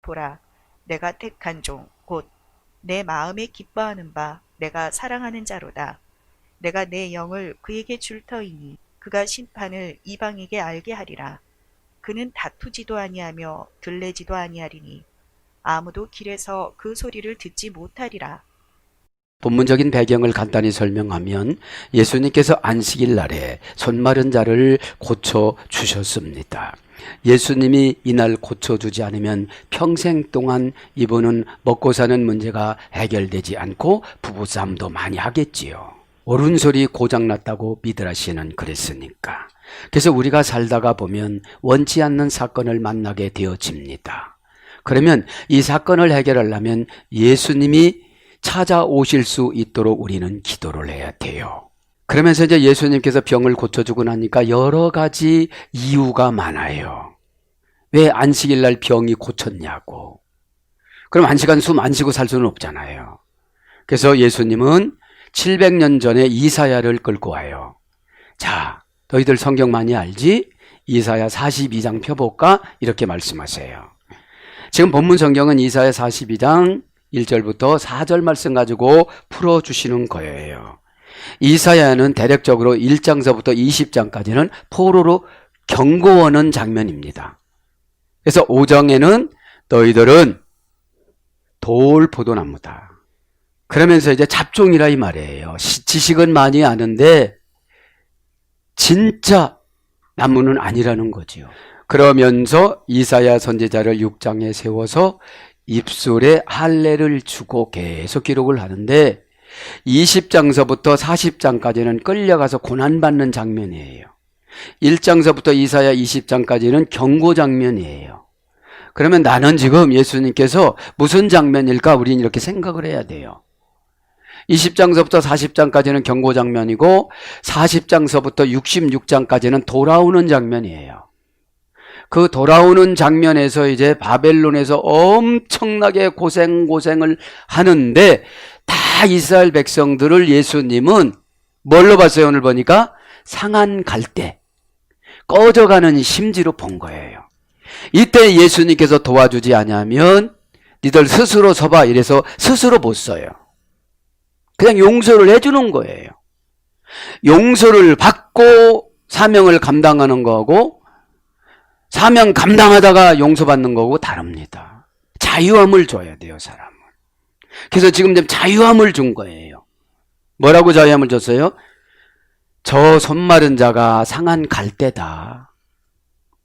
보라, 내가 택한 종, 곧 내 마음에 기뻐하는 바 내가 사랑하는 자로다. 내가 내 영을 그에게 줄 터이니 그가 심판을 이방에게 알게 하리라. 그는 다투지도 아니하며 들레지도 아니하리니 아무도 길에서 그 소리를 듣지 못하리라. 본문적인 배경을 간단히 설명하면 예수님께서 안식일 날에 손마른 자를 고쳐주셨습니다. 예수님이 이날 고쳐주지 않으면 평생 동안 이분은 먹고 사는 문제가 해결되지 않고 부부싸움도 많이 하겠지요. 오른손이 고장났다고 미드라시는 그랬으니까. 그래서 우리가 살다가 보면 원치 않는 사건을 만나게 되어집니다. 그러면 이 사건을 해결하려면 예수님이 찾아오실 수 있도록 우리는 기도를 해야 돼요. 그러면서 이제 예수님께서 병을 고쳐주고 나니까 여러 가지 이유가 많아요. 왜 안식일 날 병이 고쳤냐고. 그럼 1시간 숨 안 쉬고 살 수는 없잖아요. 그래서 예수님은 700년 전에 이사야를 끌고 와요. 자, 너희들 성경 많이 알지? 이사야 42장 펴볼까? 이렇게 말씀하세요. 지금 본문 성경은 이사야 42장 1절부터 4절 말씀 가지고 풀어주시는 거예요. 이사야는 대략적으로 1장서부터 20장까지는 포로로 경고하는 장면입니다. 그래서 5장에는 너희들은 돌포도나무다. 그러면서 이제 잡종이라 이 말이에요. 지식은 많이 아는데 진짜 나무는 아니라는 거지요. 그러면서 이사야 선지자를 6장에 세워서 입술에 할례를 주고 계속 기록을 하는데 20장서부터 40장까지는 끌려가서 고난받는 장면이에요. 1장서부터 이사야 20장까지는 경고 장면이에요. 그러면 나는 지금 예수님께서 무슨 장면일까? 우리는 이렇게 생각을 해야 돼요. 20장서부터 40장까지는 경고 장면이고 40장서부터 66장까지는 돌아오는 장면이에요. 그 돌아오는 장면에서 이제 바벨론에서 엄청나게 고생을 하는데 다 이스라엘 백성들을 예수님은 뭘로 봤어요? 오늘 보니까 상한 갈대, 꺼져가는 심지로 본 거예요. 이때 예수님께서 도와주지 않으면 니들 스스로 서봐 이래서 스스로 못 서요. 그냥 용서를 해주는 거예요. 용서를 받고 사명을 감당하는 거하고 사명 감당하다가 용서받는 거고 다릅니다. 자유함을 줘야 돼요, 사람은. 그래서 지금 자유함을 준 거예요. 뭐라고 자유함을 줬어요? 저 손마른 자가 상한 갈대다.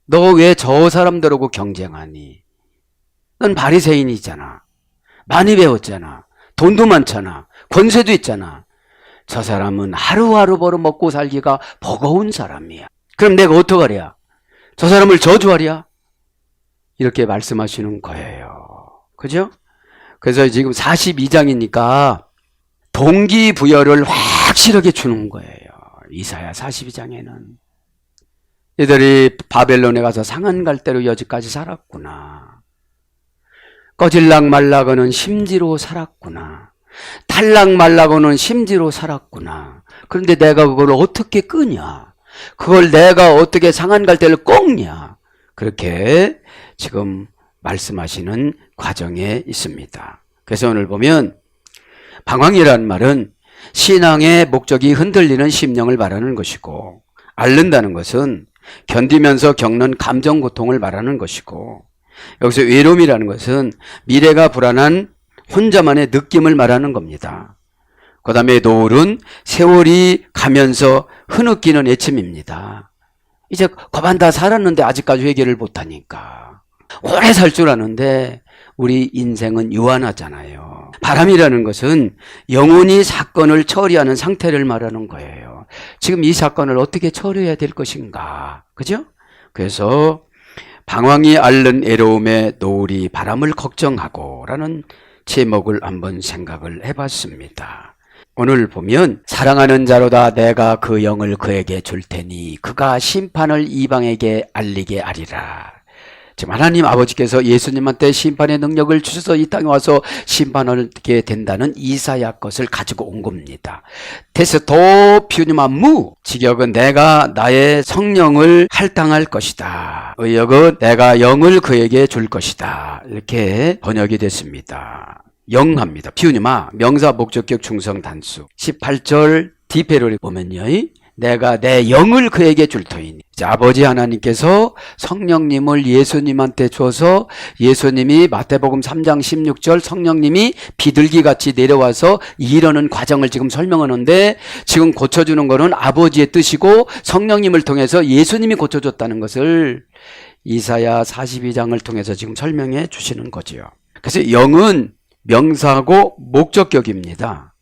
너 왜 저 사람들하고 경쟁하니? 넌 바리새인이잖아. 많이 배웠잖아. 돈도 많잖아. 권세도 있잖아. 저 사람은 하루하루 벌어 먹고 살기가 버거운 사람이야. 그럼 내가 어떡하랴? 저 사람을 저주하랴? 이렇게 말씀하시는 거예요. 그죠? 그래서 지금 42장이니까 동기부여를 확실하게 주는 거예요. 이사야 42장에는. 얘들이 바벨론에 가서 상한 갈대로 여지까지 살았구나. 꺼질락 말락하는 심지로 살았구나. 탈락 말락하는 심지로 살았구나. 그런데 내가 그걸 어떻게 끄냐? 그걸 내가 어떻게 상한 갈대를 꺾냐? 그렇게 지금 말씀하시는 과정에 있습니다. 그래서 오늘 보면 방황이라는 말은 신앙의 목적이 흔들리는 심령을 말하는 것이고, 앓는다는 것은 견디면서 겪는 감정 고통을 말하는 것이고, 여기서 외로움이라는 것은 미래가 불안한 혼자만의 느낌을 말하는 겁니다. 그 다음에 노을은 세월이 가면서 흐느끼는 애침입니다. 이제 거반 다 살았는데 아직까지 회개를 못하니까. 오래 살 줄 아는데 우리 인생은 유한하잖아요. 바람이라는 것은 영원히 사건을 처리하는 상태를 말하는 거예요. 지금 이 사건을 어떻게 처리해야 될 것인가. 그죠? 그래서 방황이 앓는 애로움에 노을이 바람을 걱정하고 라는 제목을 한번 생각을 해봤습니다. 오늘 보면 사랑하는 자로다 내가 그 영을 그에게 줄 테니 그가 심판을 이방에게 알리게 하리라. 지금 하나님 아버지께서 예수님한테 심판의 능력을 주셔서 이 땅에 와서 심판하게 된다는 이사야 것을 가지고 온 겁니다. 테스토 퓨니마 무, 직역은 내가 나의 성령을 할당할 것이다. 의역은 내가 영을 그에게 줄 것이다. 이렇게 번역이 됐습니다. 영합니다. 퓨니마, 명사 목적격 충성 단수. 18절 디페로를 보면요, 내가 내 영을 그에게 줄 터이니. 아버지 하나님께서 성령님을 예수님한테 줘서 예수님이 마태복음 3장 16절 성령님이 비둘기같이 내려와서 이러는 과정을 지금 설명하는데, 지금 고쳐주는 거는 아버지의 뜻이고 성령님을 통해서 예수님이 고쳐줬다는 것을 이사야 42장을 통해서 지금 설명해 주시는 거지요. 그래서 영은 명사하고 목적격입니다.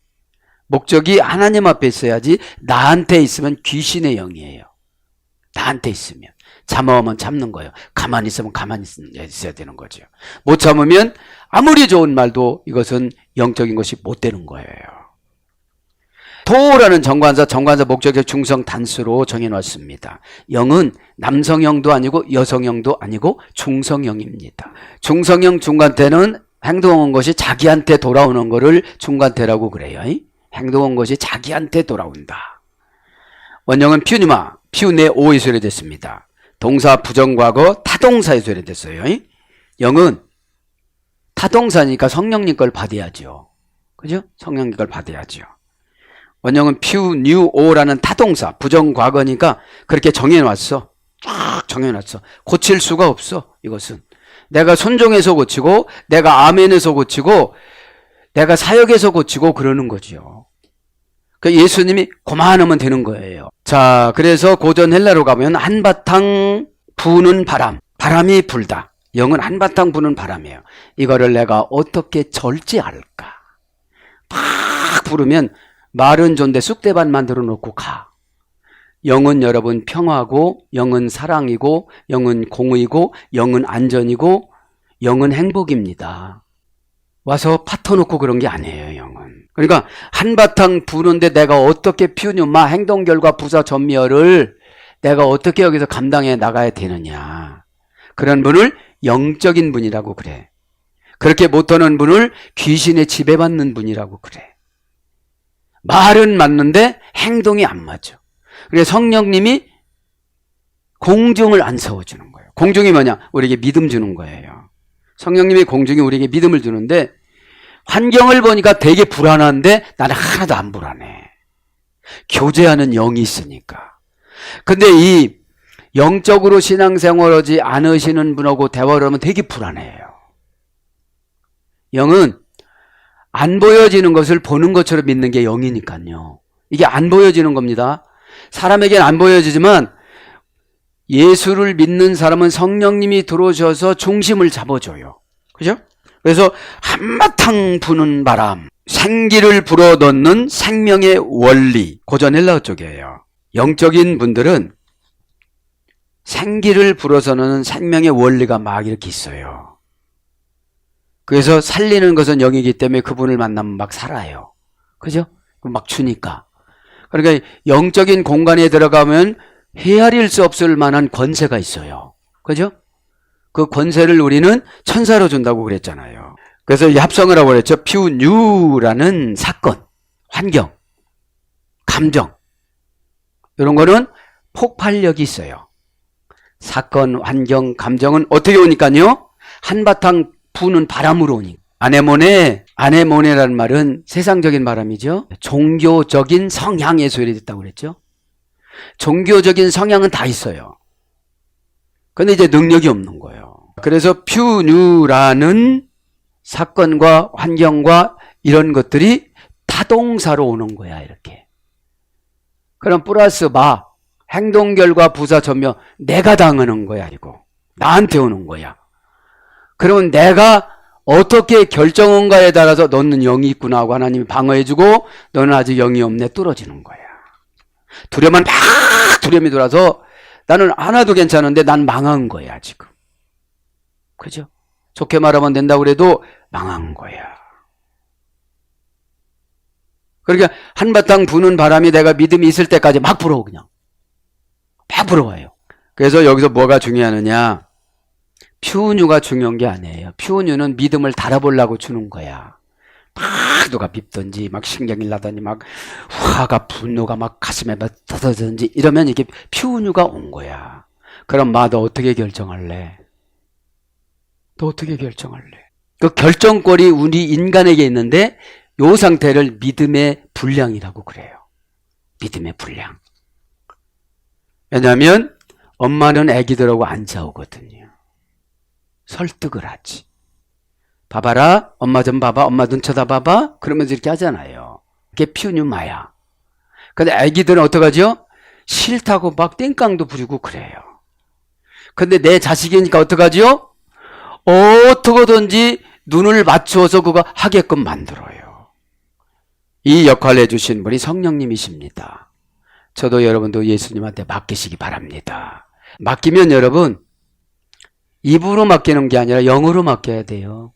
목적이 하나님 앞에 있어야지. 나한테 있으면 귀신의 영이에요. 나한테 있으면. 참아오면 참는 거예요. 가만히 있으면 가만히 있어야 되는 거죠. 못 참으면 아무리 좋은 말도 이것은 영적인 것이 못 되는 거예요. 도라는 정관사 목적격 충성 단수로 정해놨습니다. 영은 남성형도 아니고 여성형도 아니고 중성형입니다. 중성형 중간태는 행동한 것이 자기한테 돌아오는 것을 중간태라고 그래요. 행동한 것이 자기한테 돌아온다. 원형은 퓨니마, 퓨네오에 소개됐습니다. 동사 부정과거 타동사에 소개됐어요. 영은 타동사니까 성령님 걸 받아야죠. 그죠? 성령님 걸 받아야죠. 원형은 퓨뉴오라는 타동사, 부정과거니까 그렇게 정해놨어. 쫙 정해놨어. 고칠 수가 없어. 이것은 내가 순종해서 고치고, 내가 아멘해서 고치고, 내가 사역에서 고치고 그러는 거지요. 예수님이 고만하면 되는 거예요. 자, 그래서 고전 헬라로 가면 한바탕 부는 바람, 바람이 불다. 영은 한바탕 부는 바람이에요. 이거를 내가 어떻게 절제할까? 팍 부르면 마른 존대 쑥대밭 만들어 놓고 가. 영은 여러분 평화고, 영은 사랑이고, 영은 공의고, 영은 안전이고, 영은 행복입니다. 와서 파터놓고 그런 게 아니에요, 영은. 그러니까 한바탕 부는데 내가 어떻게 퓨뉴마 행동 결과 부사 전멸을 내가 어떻게 여기서 감당해 나가야 되느냐. 그런 분을 영적인 분이라고 그래. 그렇게 못하는 분을 귀신에 지배받는 분이라고 그래. 말은 맞는데 행동이 안 맞아. 그래서 성령님이 공중을 안 세워주는 거예요. 공중이 뭐냐? 우리에게 믿음 주는 거예요. 성령님의 공중이 우리에게 믿음을 주는데, 환경을 보니까 되게 불안한데 나는 하나도 안 불안해. 교제하는 영이 있으니까. 근데 이 영적으로 신앙생활하지 않으시는 분하고 대화를 하면 되게 불안해요. 영은 안 보여지는 것을 보는 것처럼 믿는 게 영이니까요. 이게 안 보여지는 겁니다. 사람에게는 안 보여지지만 예수를 믿는 사람은 성령님이 들어오셔서 중심을 잡아줘요. 그죠? 그래서 한바탕 부는 바람, 생기를 불어넣는 생명의 원리, 고전 헬라어 쪽이에요. 영적인 분들은 생기를 불어서는 생명의 원리가 막 이렇게 있어요. 그래서 살리는 것은 영이기 때문에 그분을 만나면 막 살아요. 그죠? 막 주니까. 그러니까 영적인 공간에 들어가면 헤아릴 수 없을 만한 권세가 있어요. 그죠? 그 권세를 우리는 천사로 준다고 그랬잖아요. 그래서 합성을 하고 그랬죠. 퓨뉴라는 사건, 환경, 감정, 이런 거는 폭발력이 있어요. 사건, 환경, 감정은 어떻게 오니까요? 한바탕 부는 바람으로 오니까. 아네모네라는 말은 세상적인 바람이죠. 종교적인 성향에 소개됐다고 그랬죠. 종교적인 성향은 다 있어요. 근데 이제 능력이 없는 거예요. 그래서 퓨뉴라는 사건과 환경과 이런 것들이 타동사로 오는 거야, 이렇게. 그럼 플러스 행동 결과 부사 전면 내가 당하는 거야, 이거. 나한테 오는 거야. 그러면 내가 어떻게 결정한가에 따라서 너는 영이 있구나 하고 하나님이 방어해주고, 너는 아직 영이 없네 뚫어지는 거야. 두려움이 돌아서 나는 하나도 괜찮은데 난 망한 거야, 지금. 그죠? 좋게 말하면 된다고 그래도 망한 거야. 그러니까 한바탕 부는 바람이 내가 믿음이 있을 때까지 막 불어오, 그냥. 막 불어와요. 그래서 여기서 뭐가 중요하느냐? 퓨뉴가 중요한 게 아니에요. 퓨뉴는 믿음을 달아보려고 주는 거야. 막 누가 밉든지 막 신경이 나더니 막 화가 분노가 막 가슴에 막 터지든지 이러면 이게 퓨뉴가 온 거야. 그럼 마 너 어떻게 결정할래? 너 어떻게 결정할래? 그 결정권이 우리 인간에게 있는데 요 상태를 믿음의 분량이라고 그래요. 믿음의 분량. 왜냐하면 엄마는 아기들하고 안 싸우거든요. 설득을 하지. 봐봐라, 엄마 좀 봐봐, 엄마 눈 쳐다봐봐, 그러면서 이렇게 하잖아요. 그게 퓨뉴마야. 근데 아기들은 어떡하죠? 싫다고 막 땡깡도 부리고 그래요. 근데 내 자식이니까 어떡하죠? 어떻게든지 눈을 맞추어서 그거 하게끔 만들어요. 이 역할을 해주신 분이 성령님이십니다. 저도 여러분도 예수님한테 맡기시기 바랍니다. 맡기면 여러분 입으로 맡기는 게 아니라 영으로 맡겨야 돼요.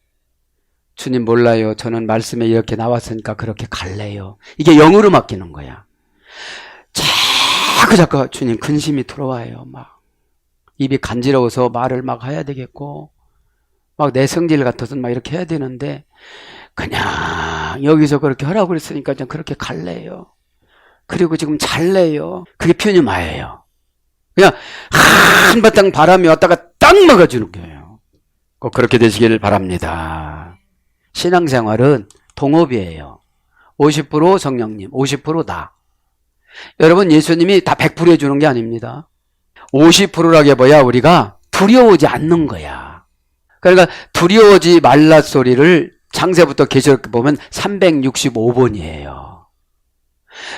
주님 몰라요. 저는 말씀에 이렇게 나왔으니까 그렇게 갈래요. 이게 영으로 맡기는 거야. 자꾸 주님 근심이 들어와요. 막 입이 간지러워서 말을 막 해야 되겠고 막 내 성질 같아서 막 이렇게 해야 되는데 그냥 여기서 그렇게 하라고 그랬으니까 그냥 그렇게 갈래요. 그리고 지금 잘래요. 그게 퓨뉴마예요. 그냥 한바탕 바람이 왔다가 딱 막아주는 거예요. 꼭 그렇게 되시길 바랍니다. 신앙생활은 동업이에요. 50% 성령님, 50% 나. 여러분 예수님이 다 100% 해주는 게 아닙니다. 50%라고 해봐야 우리가 두려워하지 않는 거야. 그러니까 두려워하지 말라 소리를 창세부터 계시록 보면 365번이에요.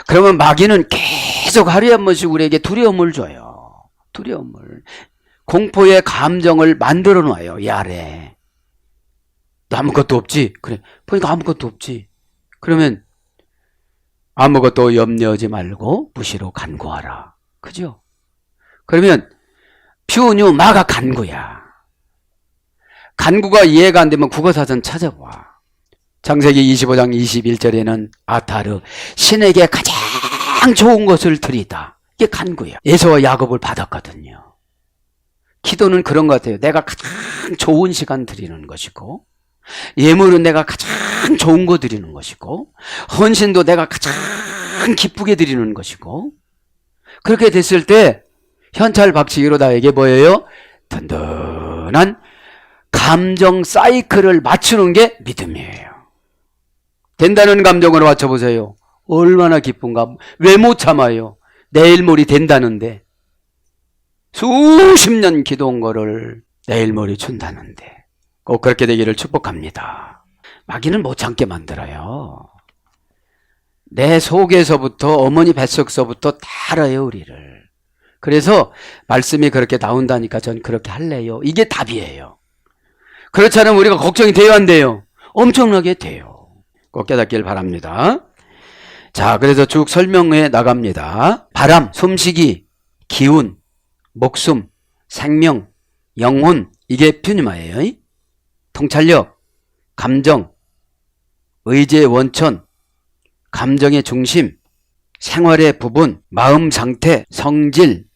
그러면 마귀는 계속 하루에 한 번씩 우리에게 두려움을 줘요. 두려움을. 공포의 감정을 만들어 놔요. 이 아래. 너 아무것도 없지? 그래. 보니까 아무것도 없지. 그러면 아무것도 염려하지 말고 무시로 간구하라. 그죠? 그러면 퓨뉴 마가 간구야. 간구가 이해가 안 되면 국어사전 찾아봐. 창세기 25장 21절에는 아타르 신에게 가장 좋은 것을 드리다. 이게 간구야. 에서와 야곱을 받았거든요. 기도는 그런 것 같아요. 내가 가장 좋은 시간 드리는 것이고 예물은 내가 가장 좋은 거 드리는 것이고 헌신도 내가 가장 기쁘게 드리는 것이고 그렇게 됐을 때 현찰 박치기로 나에게 뭐예요? 든든한 감정 사이클을 맞추는 게 믿음이에요. 된다는 감정으로 맞춰보세요. 얼마나 기쁜가. 왜 못 참아요? 내일 모레 된다는데 수십 년 기도한 거를 내일 모레 준다는데 꼭 그렇게 되기를 축복합니다. 마귀는 못 참게 만들어요. 내 속에서부터 어머니 뱃속서부터 다 알아요 우리를. 그래서 말씀이 그렇게 나온다니까 전 그렇게 할래요. 이게 답이에요. 그렇지 않으면 우리가 걱정이 돼요 안 돼요? 엄청나게 돼요. 꼭 깨닫길 바랍니다. 자, 그래서 쭉 설명해 나갑니다. 바람, 숨쉬기, 기운, 목숨, 생명, 영혼, 이게 퓨뉴마예요. 통찰력, 감정, 의지의 원천, 감정의 중심, 생활의 부분, 마음 상태, 성질,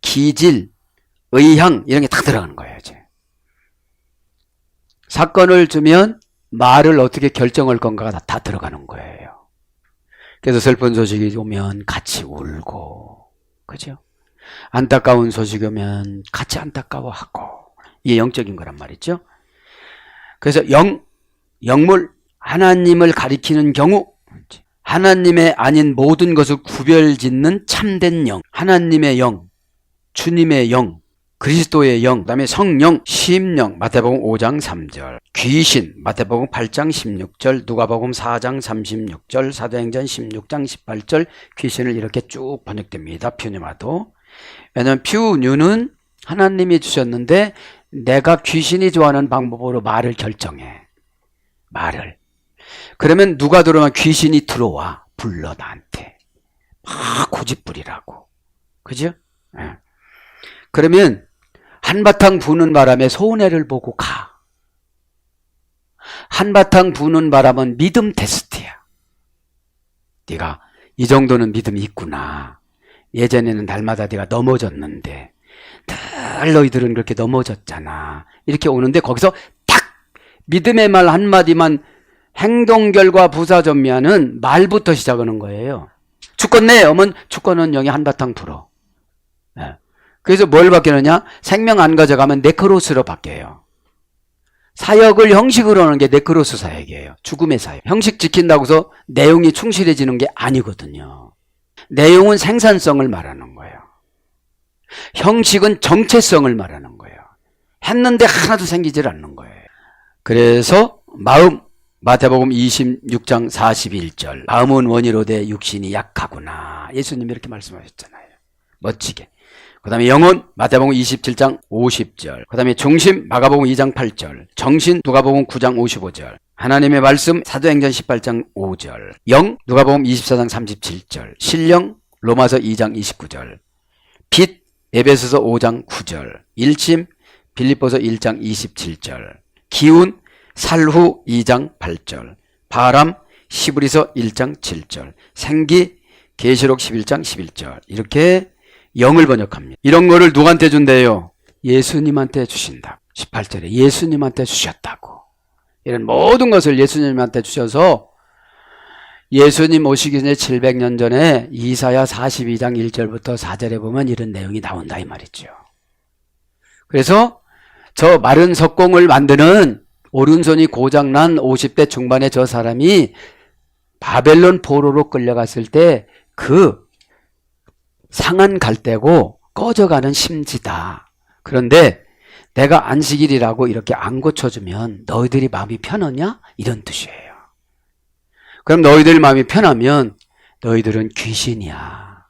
기질, 의향 이런 게 다 들어가는 거예요. 이제. 사건을 주면 말을 어떻게 결정할 건가가 다 들어가는 거예요. 그래서 슬픈 소식이 오면 같이 울고, 그죠? 안타까운 소식이 오면 같이 안타까워하고, 이게 영적인 거란 말이죠. 그래서 영물, 하나님을 가리키는 경우, 하나님의 아닌 모든 것을 구별짓는 참된 영, 하나님의 영, 주님의 영, 그리스도의 영, 그 다음에 성령, 심령, 마태복음 5장 3절, 귀신, 마태복음 8장 16절, 누가복음 4장 36절, 사도행전 16장 18절, 귀신을 이렇게 쭉 번역됩니다. 퓨뉴마도. 왜냐하면 퓨뉴는 하나님이 주셨는데 내가 귀신이 좋아하는 방법으로 말을 결정해. 말을. 그러면 누가 들어오면 귀신이 들어와. 불러 나한테. 막 고집부리라고. 그죠? 네. 그러면 한바탕 부는 바람에 손해를 보고 가. 한바탕 부는 바람은 믿음 테스트야. 네가 이 정도는 믿음이 있구나. 예전에는 날마다 네가 넘어졌는데 늘 너희들은 그렇게 넘어졌잖아. 이렇게 오는데 거기서 딱 믿음의 말 한마디만 행동 결과 부사 전미하는 말부터 시작하는 거예요. 주권 내 하면 주권은 영이 한바탕 불어. 네. 그래서 뭘 바뀌느냐? 생명 안 가져가면 네크로스로 바뀌어요. 사역을 형식으로 하는 게 네크로스 사역이에요. 죽음의 사역. 형식 지킨다고 해서 내용이 충실해지는 게 아니거든요. 내용은 생산성을 말하는 거예요. 형식은 정체성을 말하는 거예요. 했는데 하나도 생기질 않는 거예요. 그래서 마음, 마태복음 26장 41절. 마음은 원이로되 육신이 약하구나. 예수님이 이렇게 말씀하셨잖아요. 멋지게. 그 다음에 영혼, 마태복음 27장 50절. 그 다음에 중심, 마가복음 2장 8절. 정신, 누가복음 9장 55절. 하나님의 말씀, 사도행전 18장 5절. 영, 누가복음 24장 37절. 신령, 로마서 2장 29절. 빛, 에베소서 5장 9절. 일침, 빌립보서 1장 27절. 기운, 살후 2장 8절. 바람, 시브리서 1장 7절. 생기, 계시록 11장 11절. 이렇게 영을 번역합니다. 이런 거를 누구한테 준대요? 예수님한테 주신다. 18절에 예수님한테 주셨다고. 이런 모든 것을 예수님한테 주셔서 예수님 오시기 전에 700년 전에 이사야 42장 1절부터 4절에 보면 이런 내용이 나온다 이 말이죠. 그래서 저 마른 석공을 만드는 오른손이 고장난 50대 중반의 저 사람이 바벨론 포로로 끌려갔을 때 그 상한 갈대고 꺼져가는 심지다. 그런데 내가 안식일이라고 이렇게 안 고쳐주면 너희들이 마음이 편하냐? 이런 뜻이에요. 그럼 너희들 마음이 편하면 너희들은 귀신이야.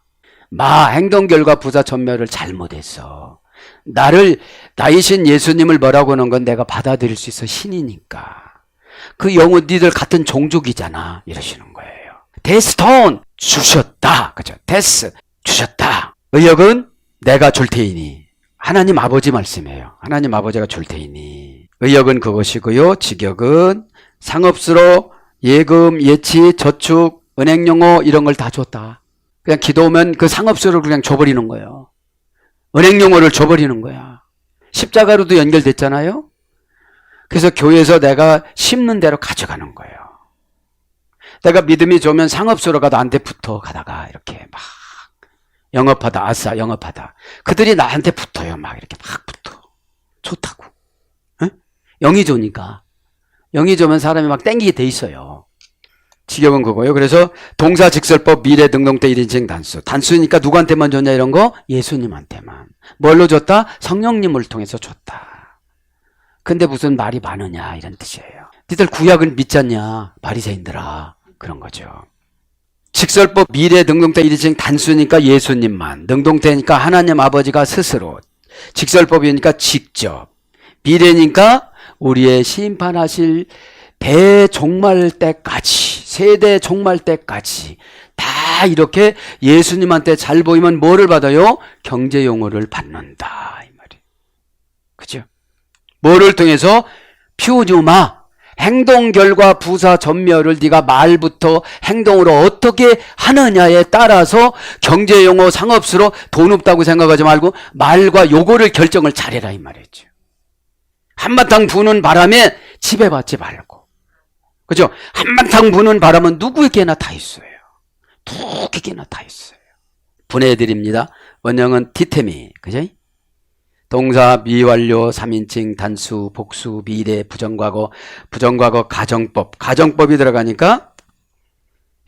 행동 결과 부사 전멸을 잘못했어. 나이신 예수님을 뭐라고 하는 건 내가 받아들일 수 있어. 신이니까. 그 영혼 니들 같은 종족이잖아. 이러시는 거예요. 데스톤 주셨다. 그죠? 데스 주셨다. 의역은 내가 줄 테이니. 하나님 아버지 말씀이에요. 하나님 아버지가 줄 테이니. 의역은 그것이고요. 직역은 상업수로 예금, 예치, 저축, 은행용어 이런 걸 다 줬다. 그냥 기도하면 그 상업수를 그냥 줘버리는 거예요. 은행용어를 줘버리는 거야. 십자가로도 연결됐잖아요. 그래서 교회에서 내가 심는 대로 가져가는 거예요. 내가 믿음이 좋으면 상업수로가 나한테 붙어 가다가 이렇게 막 영업하다, 아싸 영업하다. 그들이 나한테 붙어요. 막 이렇게 막 붙어. 좋다고. 응? 영이 좋으니까. 영이 좋으면 사람이 막 땡기게 돼 있어요. 직역은 그거예요. 그래서 동사, 직설법, 미래, 능동태, 1인칭, 단수. 단수니까 누구한테만 줬냐 이런 거? 예수님한테만. 뭘로 줬다? 성령님을 통해서 줬다. 근데 무슨 말이 많으냐 이런 뜻이에요. 니들 구약을 믿잖냐 바리새인들아. 그런 거죠. 직설법, 미래, 능동태, 1인칭, 단수니까 예수님만. 능동태니까 하나님 아버지가 스스로. 직설법이니까 직접. 미래니까 우리의 심판하실 대종말 때까지, 세대 종말 때까지 다 이렇게 예수님한테 잘 보이면 뭐를 받아요? 경제용어를 받는다 이 말이에요. 그죠? 뭐를 통해서? 퓨뉴마, 행동 결과 부사 전멸을 네가 말부터 행동으로 어떻게 하느냐에 따라서 경제용어 상업수로 돈 없다고 생각하지 말고 말과 요거를 결정을 잘해라 이 말이죠. 한바탕 부는 바람에 지배받지 말고. 그죠? 한바탕 부는 바람은 누구에게나 다 있어요. 누구에게나 다 있어요. 분해해드립니다. 원형은 디테미. 그죠? 동사, 미완료, 3인칭, 단수, 복수, 미래, 부정과거, 부정과거, 가정법. 가정법이 들어가니까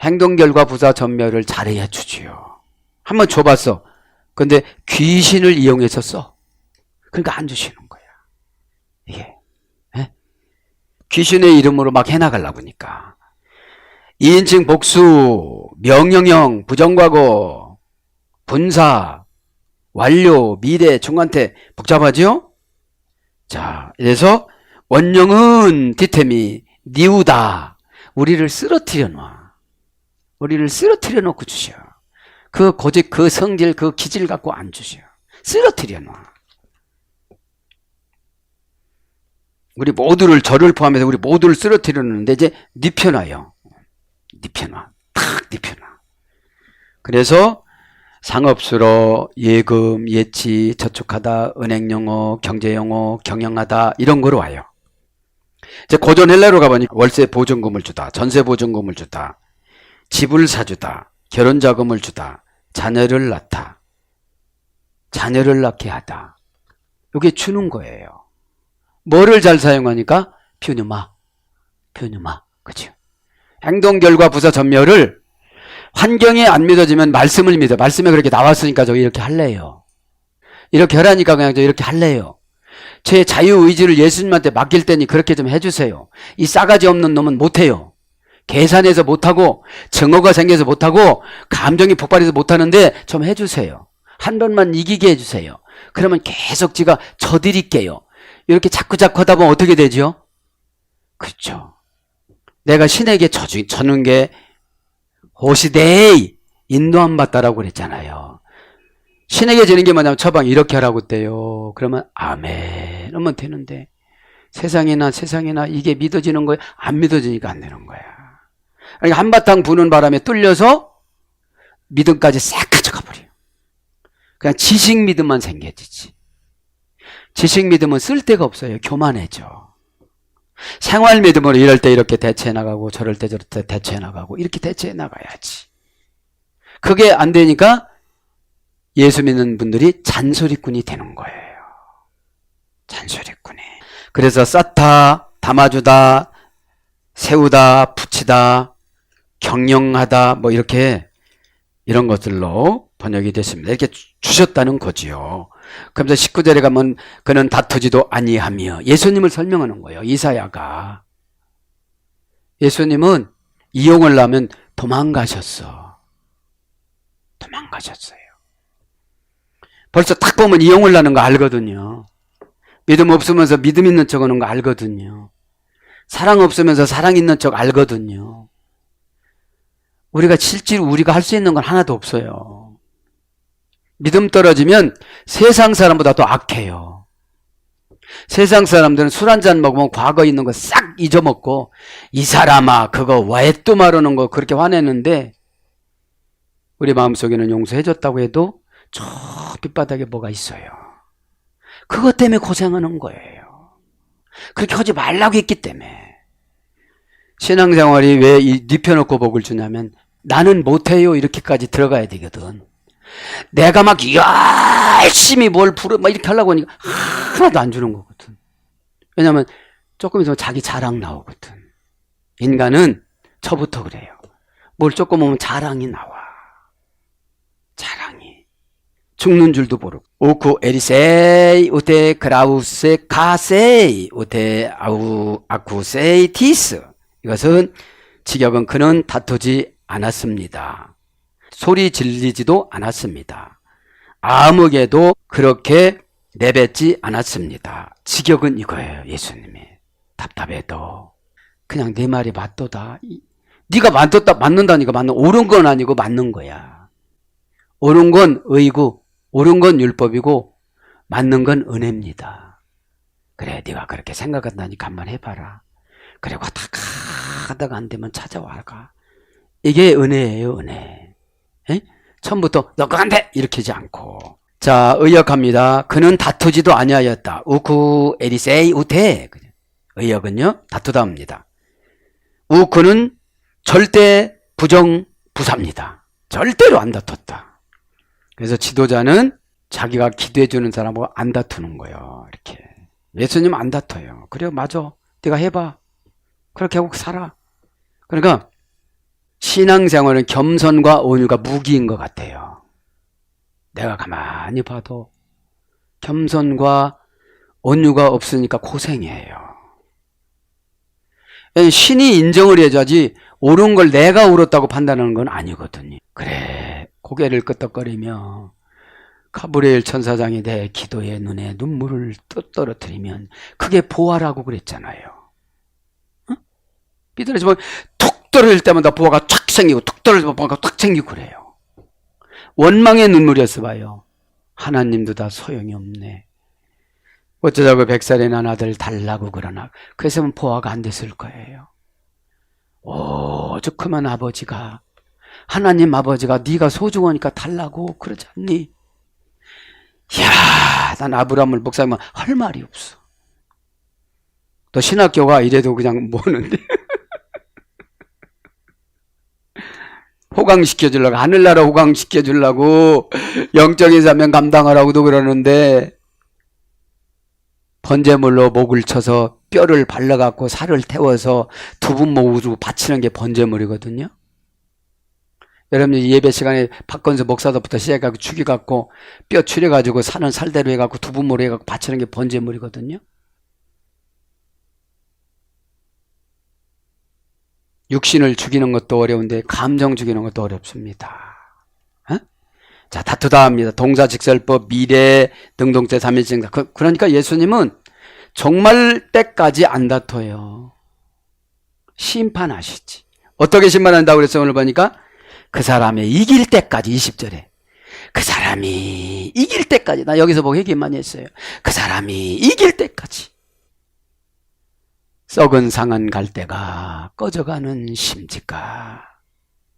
행동 결과 부사 전멸을 잘해야 주지요. 한번 줘봤어. 근데 귀신을 이용해서 써. 그러니까 안 주시는 거야. 이게 귀신의 이름으로 막 해나가려고 하니까. 2인칭 복수, 명령형, 부정과거, 분사, 완료, 미래, 중간태 복잡하죠? 자, 그래서 원령은 디테미, 니우다. 우리를 쓰러뜨려 놔. 우리를 쓰러뜨려 놓고 주셔. 그 고집, 그 성질, 그 기질 갖고 안 주셔. 쓰러뜨려 놔. 우리 모두를, 저를 포함해서 우리 모두를 쓰러뜨려 놓는데 이제 눕혀놔요. 눕혀놔. 탁 눕혀놔. 그래서 상업수로 예금, 예치, 저축하다, 은행용어, 경제용어, 경영하다 이런 거로 와요. 이제 고전 헬라로 가보니까 월세 보증금을 주다, 전세 보증금을 주다, 집을 사주다, 결혼자금을 주다, 자녀를 낳다, 자녀를 낳게 하다. 이게 주는 거예요. 뭐를 잘 사용하니까? 퓨뉴마. 그죠? 행동, 결과, 부사, 전멸을 환경에 안 믿어지면 말씀을 믿어. 말씀에 그렇게 나왔으니까 저 이렇게 할래요. 이렇게 하라니까 그냥 저 이렇게 할래요. 제 자유의지를 예수님한테 맡길 때니 그렇게 좀 해주세요. 이 싸가지 없는 놈은 못해요. 계산해서 못하고 증오가 생겨서 못하고 감정이 폭발해서 못하는데 좀 해주세요. 한 번만 이기게 해주세요. 그러면 계속 제가 져드릴게요. 이렇게 자꾸 하다 보면 어떻게 되죠? 그렇죠. 내가 신에게 져는 게 호시데이 인도함 받다라고 그랬잖아요. 신에게 지는 게 뭐냐면 처방 이렇게 하라고 했대요. 그러면 아멘 하면 되는데 세상이나 이게 믿어지는 거예요? 안 믿어지니까 안 되는 거야. 그러니까 한바탕 부는 바람에 뚫려서 믿음까지 싹 가져가 버려요. 그냥 지식 믿음만 생겨지지. 지식 믿음은 쓸 데가 없어요. 교만해져. 생활 믿음으로 이럴 때 이렇게 대처해 나가고 저럴 때 저럴 때 대처해 나가고 이렇게 대처해 나가야지. 그게 안 되니까 예수 믿는 분들이 잔소리꾼이 되는 거예요. 잔소리꾼이. 그래서 쌓다, 담아주다, 세우다, 붙이다, 경영하다 뭐 이렇게 이런 것들로 번역이 됐습니다. 이렇게 주셨다는 거지요. 그러면서 19절에 가면 그는 다투지도 아니하며 예수님을 설명하는 거예요. 이사야가. 예수님은 이용을 하면 도망가셨어. 도망가셨어요. 벌써 딱 보면 이용을 하는 거 알거든요. 믿음 없으면서 믿음 있는 척 하는 거 알거든요. 사랑 없으면서 사랑 있는 척 알거든요. 우리가 실제로 우리가 할 수 있는 건 하나도 없어요. 믿음 떨어지면 세상 사람보다 더 악해요. 세상 사람들은 술 한잔 먹으면 과거 있는 거 싹 잊어먹고 이 사람아 그거 왜 또 말하는 거 그렇게 화내는데 우리 마음속에는 용서해줬다고 해도 저 빗바닥에 뭐가 있어요. 그것 때문에 고생하는 거예요. 그렇게 하지 말라고 했기 때문에. 신앙생활이 왜 눕혀놓고 복을 주냐면 나는 못해요 이렇게까지 들어가야 되거든. 내가 막 열심히 뭘 막 이렇게 하려고 하니까 하나도 안 주는 거거든. 왜냐면 조금 있으면 자기 자랑 나오거든. 인간은 저부터 그래요. 뭘 조금 오면 자랑이 나와. 자랑이. 죽는 줄도 모르고. 오쿠 에리세이 우테 크라우세 가세이 우테 아쿠세이 티스. 이것은 직역은 그는 다투지 않았습니다. 소리 질리지도 않았습니다. 아무개도 그렇게 내뱉지 않았습니다. 직역은 이거예요. 예수님이 답답해도 그냥 내 말이 맞도다. 네가 맞는다니까 맞는 옳은 건 아니고 맞는 거야. 옳은 건 의고 옳은 건 율법이고 맞는 건 은혜입니다. 그래 네가 그렇게 생각한다니까 한번 해봐라. 그리고 하다가 안 되면 찾아와가. 이게 은혜예요. 은혜. 에? 처음부터 너 그거 안 돼! 이렇게 하지 않고. 자, 의역합니다. 그는 다투지도 아니하였다. 우쿠 에리세이 우테. 의역은요 다투다입니다. 우쿠는 절대 부정부사입니다. 절대로 안 다퉜다. 그래서 지도자는 자기가 기도해주는 사람하고 안 다투는 거예요. 이렇게. 예수님 안 다퉈요. 그래요, 맞아. 네가 해봐. 그렇게 하고 살아. 그러니까 신앙생활은 겸손과 온유가 무기인 것 같아요. 내가 가만히 봐도 겸손과 온유가 없으니까 고생이에요. 신이 인정을 해줘야지 옳은 걸 내가 옳았다고 판단하는 건 아니거든요. 그래, 고개를 끄덕거리며 가브리엘 천사장이 내 기도의 눈에 눈물을 떨어뜨리면 그게 보화라고 그랬잖아요. 응? 삐뚤어지면 툭 떨어질 때마다 보화가 탁 생기고 툭 떨어지면 보화가 탁 생기고 그래요. 원망의 눈물이었어 봐요. 하나님도 다 소용이 없네. 어쩌자고 100살의 난 아들 달라고 그러나 그래서 보화가 안 됐을 거예요. 오죽하면 아버지가 하나님 아버지가 네가 소중하니까 달라고 그러지 않니? 이야, 난 아브라함을 목사님은 할 말이 없어. 또 신학교가 이래도 그냥 뭐는데 호강시켜주려고, 하늘나라 호강시켜주려고 영적인 사명 감당하라고도 그러는데 번제물로 목을 쳐서 뼈를 발라갖고 살을 태워서 두부목으로 바치는 게 번제물이거든요. 여러분들 예배 시간에 박건수 목사도부터 시작해갖고 죽여갖고 뼈 추려가지고 사는 살대로 해갖고 두부목으로 해갖고 바치는 게 번제물이거든요. 육신을 죽이는 것도 어려운데 감정 죽이는 것도 어렵습니다. 어? 자, 다투다 합니다. 동사직설법, 미래, 능동태, 삼일생. 그러니까 예수님은 정말 때까지 안 다퉈요. 심판하시지. 어떻게 심판한다고 그랬어요? 오늘 보니까 그 사람이 이길 때까지, 20절에 그 사람이 이길 때까지. 나 여기서 보고 얘기 많이 했어요. 그 사람이 이길 때까지. 썩은 상한 갈대가 꺼져가는 심지가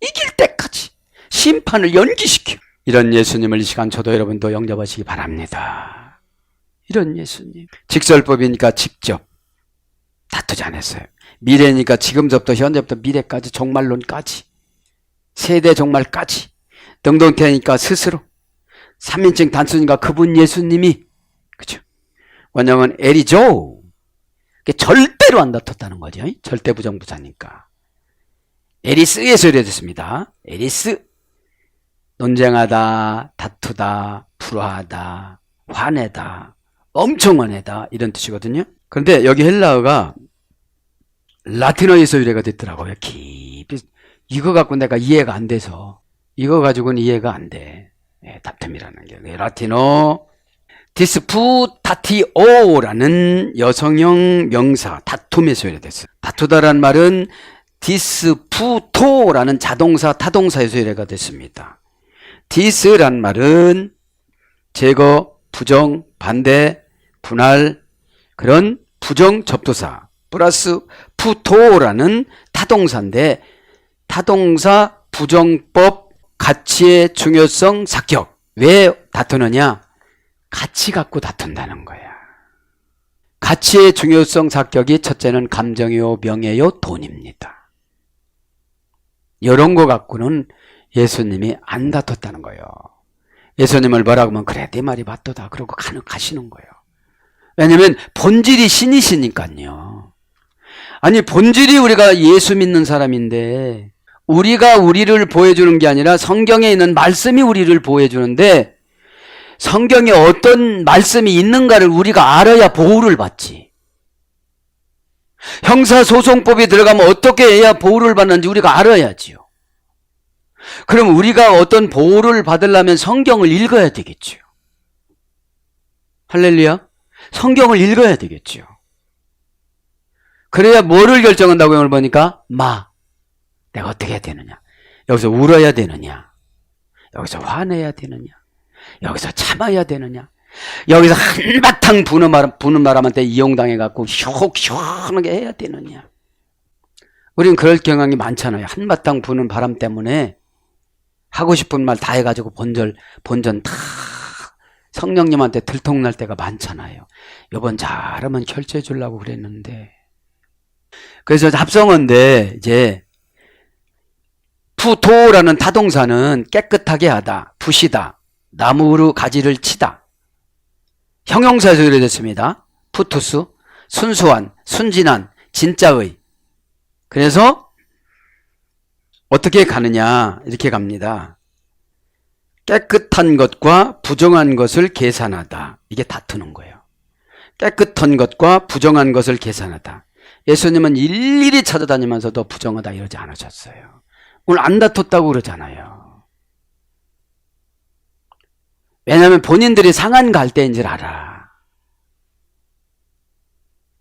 이길 때까지 심판을 연기시켜. 이런 예수님을 이 시간 저도 여러분도 영접하시기 바랍니다. 이런 예수님. 직설법이니까 직접 다투지 않았어요. 미래니까 지금부터 현재부터 미래까지, 종말론까지, 세대 종말까지. 능동태니까 스스로, 3인칭 단수니까 그분 예수님이, 그죠? 원형은 에리조. 절대로 안 다퉜다는 거죠. 절대 부정부사니까. 에리스에서 이래졌습니다. 에리스. 논쟁하다, 다투다, 불화하다, 화내다, 엄청 화내다, 이런 뜻이거든요. 그런데 여기 헬라어가 라틴어에서 유래가 됐더라고요. 깊이. 이거 갖고 내가 이해가 안 돼서. 이거 가지고는 이해가 안 돼. 다툼이라는 게. 라틴어 디스푸타티오라는 여성형 명사, 다툼에서 유래됐어요. 다투다라는 말은 디스푸토라는 자동사, 타동사에서 유래가 됐습니다. 디스란 말은 제거, 부정, 반대, 분할, 그런 부정 접두사 플러스 푸토라는 타동사인데, 타동사 부정법 가치의 중요성 사격. 왜 다투느냐? 가치 갖고 다툰다는 거야. 가치의 중요성 사격이 첫째는 감정이요, 명예요, 돈입니다. 이런 거 갖고는 예수님이 안 다퉜다는 거예요. 예수님을 뭐라고 하면 그래 내 말이 맞도다 그러고 가시는 거예요. 왜냐하면 본질이 신이시니까요. 아니 본질이 우리가 예수 믿는 사람인데 우리가 우리를 보여주는 게 아니라 성경에 있는 말씀이 우리를 보여주는데, 성경에 어떤 말씀이 있는가를 우리가 알아야 보호를 받지. 형사소송법에 들어가면 어떻게 해야 보호를 받는지 우리가 알아야지요. 그럼 우리가 어떤 보호를 받으려면 성경을 읽어야 되겠죠. 할렐루야. 성경을 읽어야 되겠죠. 그래야 뭐를 결정한다고 오늘 보니까 내가 어떻게 해야 되느냐, 여기서 울어야 되느냐, 여기서 화내야 되느냐, 여기서 참아야 되느냐, 여기서 한바탕 부는 바람한테 이용당해갖고 시원하게 해야 되느냐. 우리는 그럴 경향이 많잖아요. 한바탕 부는 바람 때문에 하고 싶은 말 다 해가지고 본전 다 성령님한테 들통날 때가 많잖아요. 이번 잘하면 결제해 주려고 그랬는데. 그래서 합성어인데 이제 푸토라는 타동사는 깨끗하게 하다, 부시다, 나무로 가지를 치다. 형용사에서 유래됐습니다. 푸투스, 순수한, 순진한, 진짜의. 그래서 어떻게 가느냐, 이렇게 갑니다. 깨끗한 것과 부정한 것을 계산하다. 이게 다투는 거예요. 깨끗한 것과 부정한 것을 계산하다. 예수님은 일일이 찾아다니면서도 부정하다 이러지 않으셨어요. 오늘 안 다퉜다고 그러잖아요. 왜냐하면 본인들이 상한 갈대인 줄 알아.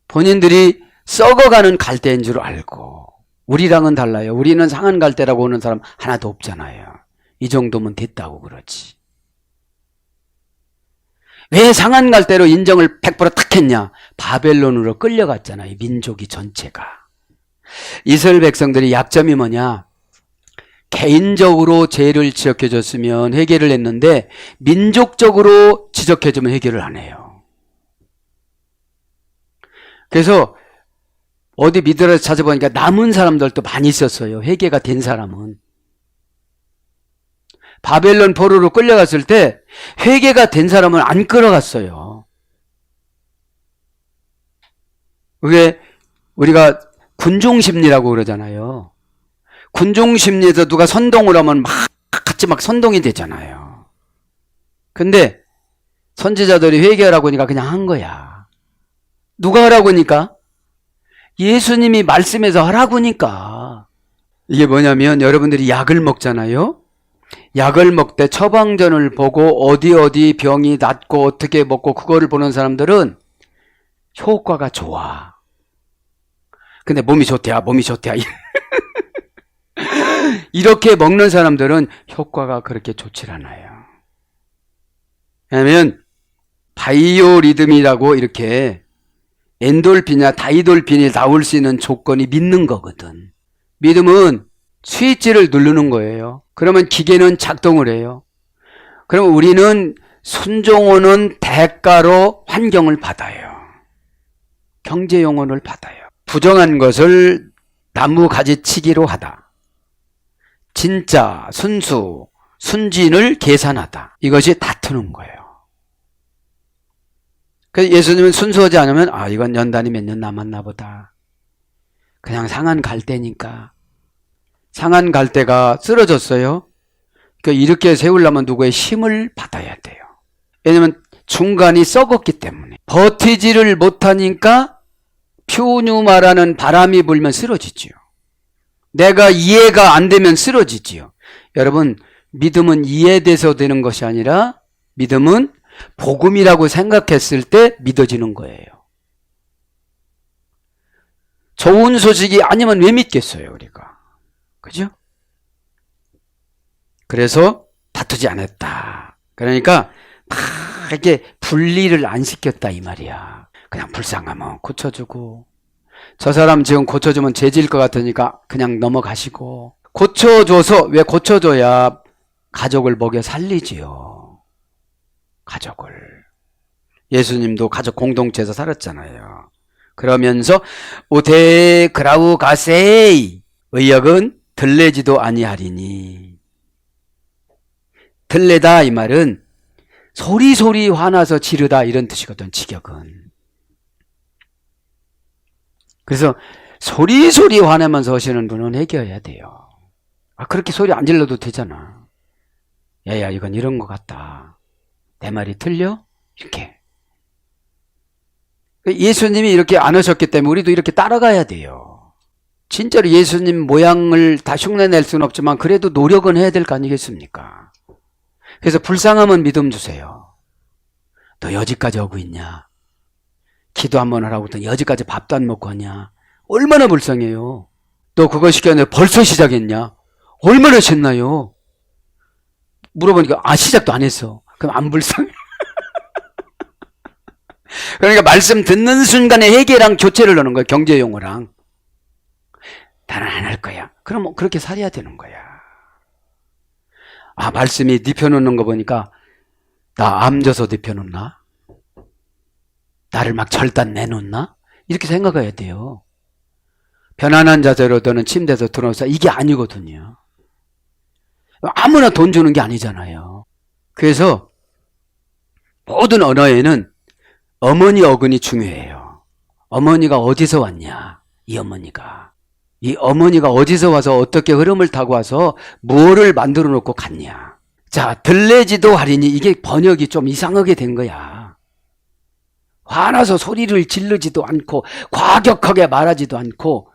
본인들이 썩어가는 갈대인 줄 알고. 우리랑은 달라요. 우리는 상한 갈대라고 오는 사람 하나도 없잖아요. 이 정도면 됐다고 그러지. 왜 상한 갈대로 인정을 100% 탁 했냐? 바벨론으로 끌려갔잖아요. 민족이 전체가. 이스라엘 백성들이 약점이 뭐냐? 개인적으로 죄를 지적해 줬으면 회개를 했는데 민족적으로 지적해 주면 회개를 안 해요. 그래서 어디 미드라에서 찾아보니까 남은 사람들도 많이 있었어요. 회개가 된 사람은. 바벨론 포로로 끌려갔을 때 회개가 된 사람은 안 끌어갔어요. 그게 우리가 군중심리라고 그러잖아요. 군중심리에서 누가 선동을 하면 같이 선동이 되잖아요. 근데 선지자들이 회개하라고 하니까 그냥 한 거야. 누가 하라고 하니까? 예수님이 말씀해서 하라고 하니까. 이게 뭐냐면 여러분들이 약을 먹잖아요. 약을 먹되 처방전을 보고 어디 병이 낫고 어떻게 먹고 그거를 보는 사람들은 효과가 좋아. 근데 몸이 좋대야. 이렇게 먹는 사람들은 효과가 그렇게 좋질 않아요. 왜냐하면 바이오리듬이라고 이렇게 엔돌핀이나 다이돌핀이 나올 수 있는 조건이 믿는 거거든. 믿음은 스위치를 누르는 거예요. 그러면 기계는 작동을 해요. 그럼 우리는 순종하는 대가로 환경을 받아요. 경제 용어를 받아요. 부정한 것을 나무 가지치기로 하다. 진짜, 순수, 순진을 계산하다. 이것이 다투는 거예요. 그래서 예수님은 순수하지 않으면 이건 연단이 몇 년 남았나 보다. 그냥 상한 갈대니까. 상한 갈대가 쓰러졌어요. 그러니까 이렇게 세우려면 누구의 힘을 받아야 돼요. 왜냐면 중간이 썩었기 때문에. 버티지를 못하니까 퓨뉴마라는 바람이 불면 쓰러지지요. 내가 이해가 안 되면 쓰러지지요. 여러분, 믿음은 이해돼서 되는 것이 아니라 믿음은 복음이라고 생각했을 때 믿어지는 거예요. 좋은 소식이 아니면 왜 믿겠어요, 우리가? 그죠? 그래서 다투지 않았다. 그러니까 막 이렇게 분리를 안 시켰다 이 말이야. 그냥 불쌍하면 고쳐주고, 저 사람 지금 고쳐주면 죄질 것 같으니까 그냥 넘어가시고, 고쳐줘서, 왜 고쳐줘야 가족을 먹여 살리지요. 가족을. 예수님도 가족 공동체에서 살았잖아요. 그러면서 오데 그라우 가세이 의역은 들레지도 아니하리니. 들레다 이 말은 소리소리 화나서 지르다 이런 뜻이거든. 직역은. 그래서 소리소리 화내면서 하시는 분은 해결해야 돼요. 그렇게 소리 안 질러도 되잖아. 야야 이건 이런 것 같다. 내 말이 틀려? 이렇게. 예수님이 이렇게 안 하셨기 때문에 우리도 이렇게 따라가야 돼요. 진짜로 예수님 모양을 다 흉내낼 수는 없지만 그래도 노력은 해야 될 거 아니겠습니까? 그래서 불쌍하면 믿음 주세요. 너 여지까지 오고 있냐? 기도 한번 하라고 했더니 여지까지 밥도 안 먹고 하냐? 얼마나 불쌍해요. 너 그거 시켰는데 벌써 시작했냐? 얼마나 셨나요? 물어보니까 시작도 안 했어. 그럼 안 불쌍해. 그러니까 말씀 듣는 순간에 회개랑 교체를 넣는 거야. 경제용어랑. 나는 안 할 거야. 그럼 그렇게 살아야 되는 거야. 말씀이 눕혀놓는 거 보니까 나 암져서 눕혀놓나? 나를 막 절단 내놓나? 이렇게 생각해야 돼요. 편안한 자세로 너는 침대에서 들어오자. 이게 아니거든요. 아무나 돈 주는 게 아니잖아요. 그래서 모든 언어에는 어머니 어근이 중요해요. 어머니가 어디서 왔냐? 이 어머니가 어디서 와서 어떻게 흐름을 타고 와서 뭐를 만들어 놓고 갔냐? 자, 들레지도 하리니 이게 번역이 좀 이상하게 된 거야. 화나서 소리를 지르지도 않고 과격하게 말하지도 않고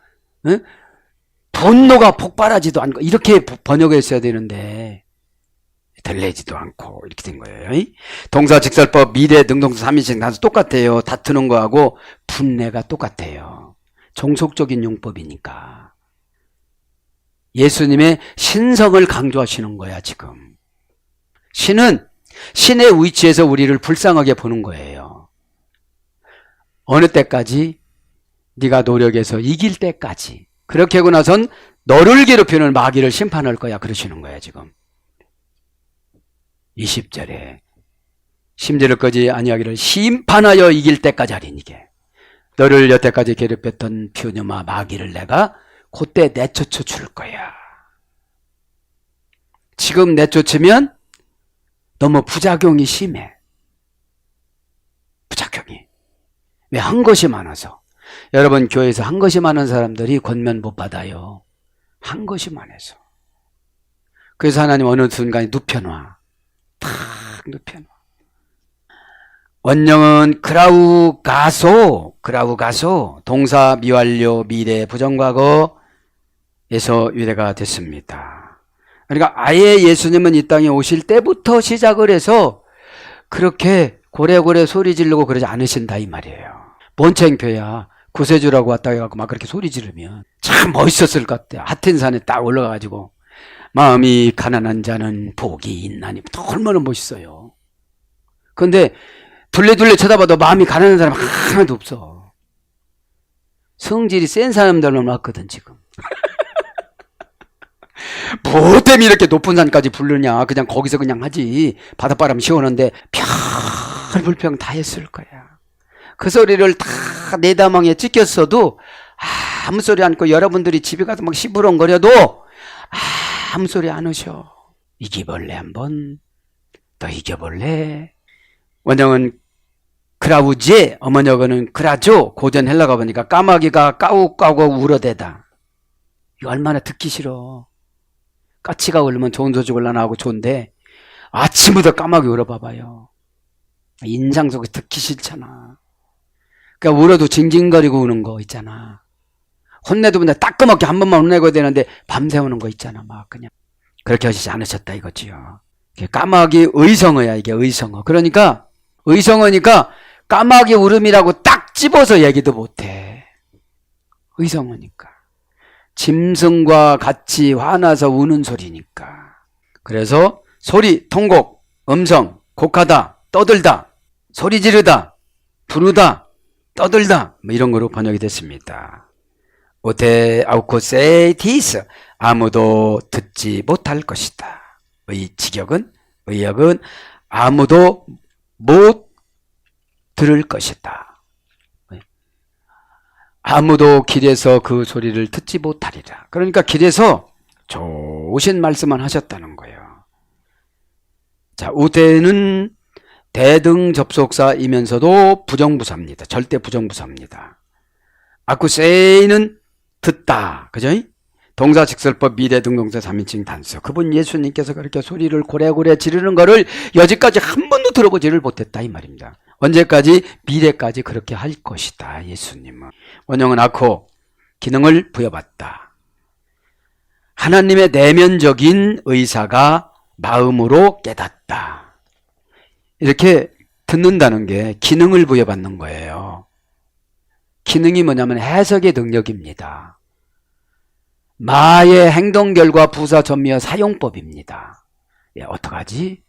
분노가 폭발하지도 않고 이렇게 번역했어야 되는데 들레지도 않고 이렇게 된 거예요. 동사직설법 미래 능동사 3인칭 단수 똑같아요. 다투는 거하고 분내가 똑같아요. 종속적인 용법이니까. 예수님의 신성을 강조하시는 거야 지금. 신은 신의 위치에서 우리를 불쌍하게 보는 거예요. 어느 때까지? 네가 노력해서 이길 때까지. 그렇게 하고 나선 너를 괴롭히는 마귀를 심판할 거야 그러시는 거야 지금. 20절에 심지어까지 아니하기를 심판하여 이길 때까지 하리니게. 너를 여태까지 괴롭혔던 퓨녀마 마귀를 내가 그때 내쫓아 줄 거야. 지금 내쫓으면 너무 부작용이 심해. 부작용이. 왜? 한 것이 많아서. 여러분 교회에서 한 것이 많은 사람들이 권면 못 받아요. 한 것이 많아서. 그래서 하나님 어느 순간에 눕혀놔. 탁 눕혀놔. 원령은 그라우 가소 동사 미완료 미래 부정과거에서 유래가 됐습니다. 그러니까 아예 예수님은 이 땅에 오실 때부터 시작을 해서 그렇게 고래고래 소리 지르고 그러지 않으신다 이 말이에요. 뭔 창피야. 구세주라고 왔다 해갖고 막 그렇게 소리 지르면 참 멋있었을 것 같아. 하텐산에 딱 올라가가지고 마음이 가난한 자는 복이 있나니 얼마나 멋있어요. 그런데 둘레둘레 쳐다봐도 마음이 가난한 사람 하나도 없어. 성질이 센 사람들만 왔거든 지금. 뭐 때문에 이렇게 높은 산까지 부르냐. 그냥 거기서 그냥 하지. 바닷바람 시원한데 불평 다 했을 거야. 그 소리를 다 내다망에 찍혔어도 아무 소리 않고 여러분들이 집에 가서 막 시부렁거려도 아무 소리 안 하셔. 이겨볼래 한번? 너 이겨볼래? 원형은 그라우제, 어머니어는 그라죠. 고전 헬라가 보니까 까마귀가 까우까우 울어대다. 이거 얼마나 듣기 싫어. 까치가 울면 좋은 소식 올라나오고 좋은데 아침부터 까마귀 울어봐봐요. 인상 속에 듣기 싫잖아. 그러니까 울어도 징징거리고 우는 거 있잖아. 혼내도 그냥 따끔하게 한 번만 혼내고 되는데 밤새 우는 거 있잖아. 막 그냥 그렇게 하시지 않으셨다 이거지요. 까마귀 의성어야 이게 의성어. 그러니까 의성어니까 까마귀 울음이라고 딱 집어서 얘기도 못해. 의성어니까. 짐승과 같이 화나서 우는 소리니까. 그래서 소리, 통곡, 음성, 곡하다, 떠들다, 소리 지르다, 부르다, 떠들다 뭐 이런 거로 번역이 됐습니다. 오테 아우코세이티스 아무도 듣지 못할 것이다. 의역은 아무도 못 들을 것이다. 아무도 길에서 그 소리를 듣지 못하리라. 그러니까 길에서 좋으신 말씀만 하셨다는 거예요. 자, 우대는 대등접속사이면서도 부정부사입니다. 절대 부정부사입니다. 아쿠세이는 듣다. 그죠? 동사직설법 미래등동사 3인칭 단수. 그분 예수님께서 그렇게 소리를 고래고래 지르는 거를 여지까지 한 번도 들어보지를 못했다 이 말입니다. 언제까지? 미래까지 그렇게 할 것이다 예수님은. 원형은 아코 기능을 부여받다. 하나님의 내면적인 의사가 마음으로 깨닫다. 이렇게 듣는다는 게 기능을 부여받는 거예요. 기능이 뭐냐면 해석의 능력입니다. 마의 행동 결과 부사 전미어 사용법입니다. 어떡하지?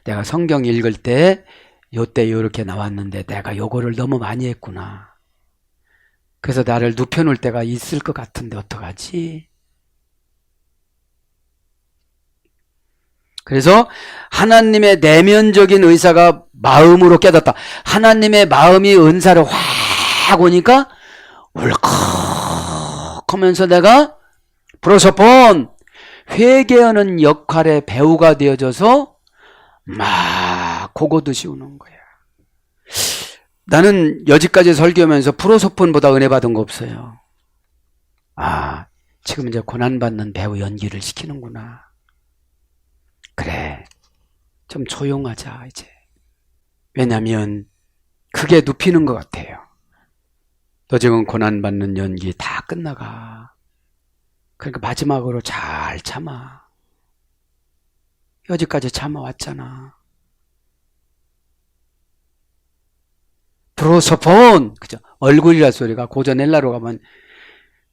내가 성경 읽을 때 요때 이렇게 나왔는데 내가 요거를 너무 많이 했구나. 그래서 나를 눕혀놓을 때가 있을 것 같은데 어떡하지? 그래서 하나님의 내면적인 의사가 마음으로 깨닫다. 하나님의 마음이 은사를 확 오니까 울컥 하면서 내가 프로소폰 회개하는 역할의 배우가 되어져서 막 고고듯이 우는 거야. 나는 여지까지 설교하면서 프로소폰보다 은혜 받은 거 없어요. 아, 지금 이제 고난받는 배우 연기를 시키는구나. 그래, 좀 조용하자 이제. 왜냐면 그게 눕히는 것 같아요. 너 지금 고난받는 연기 다 끝나가. 그러니까 마지막으로 잘 참아. 여지까지 참아왔잖아. 프로소폰, 그죠? 얼굴이라 소리가 고전 헬라로 가면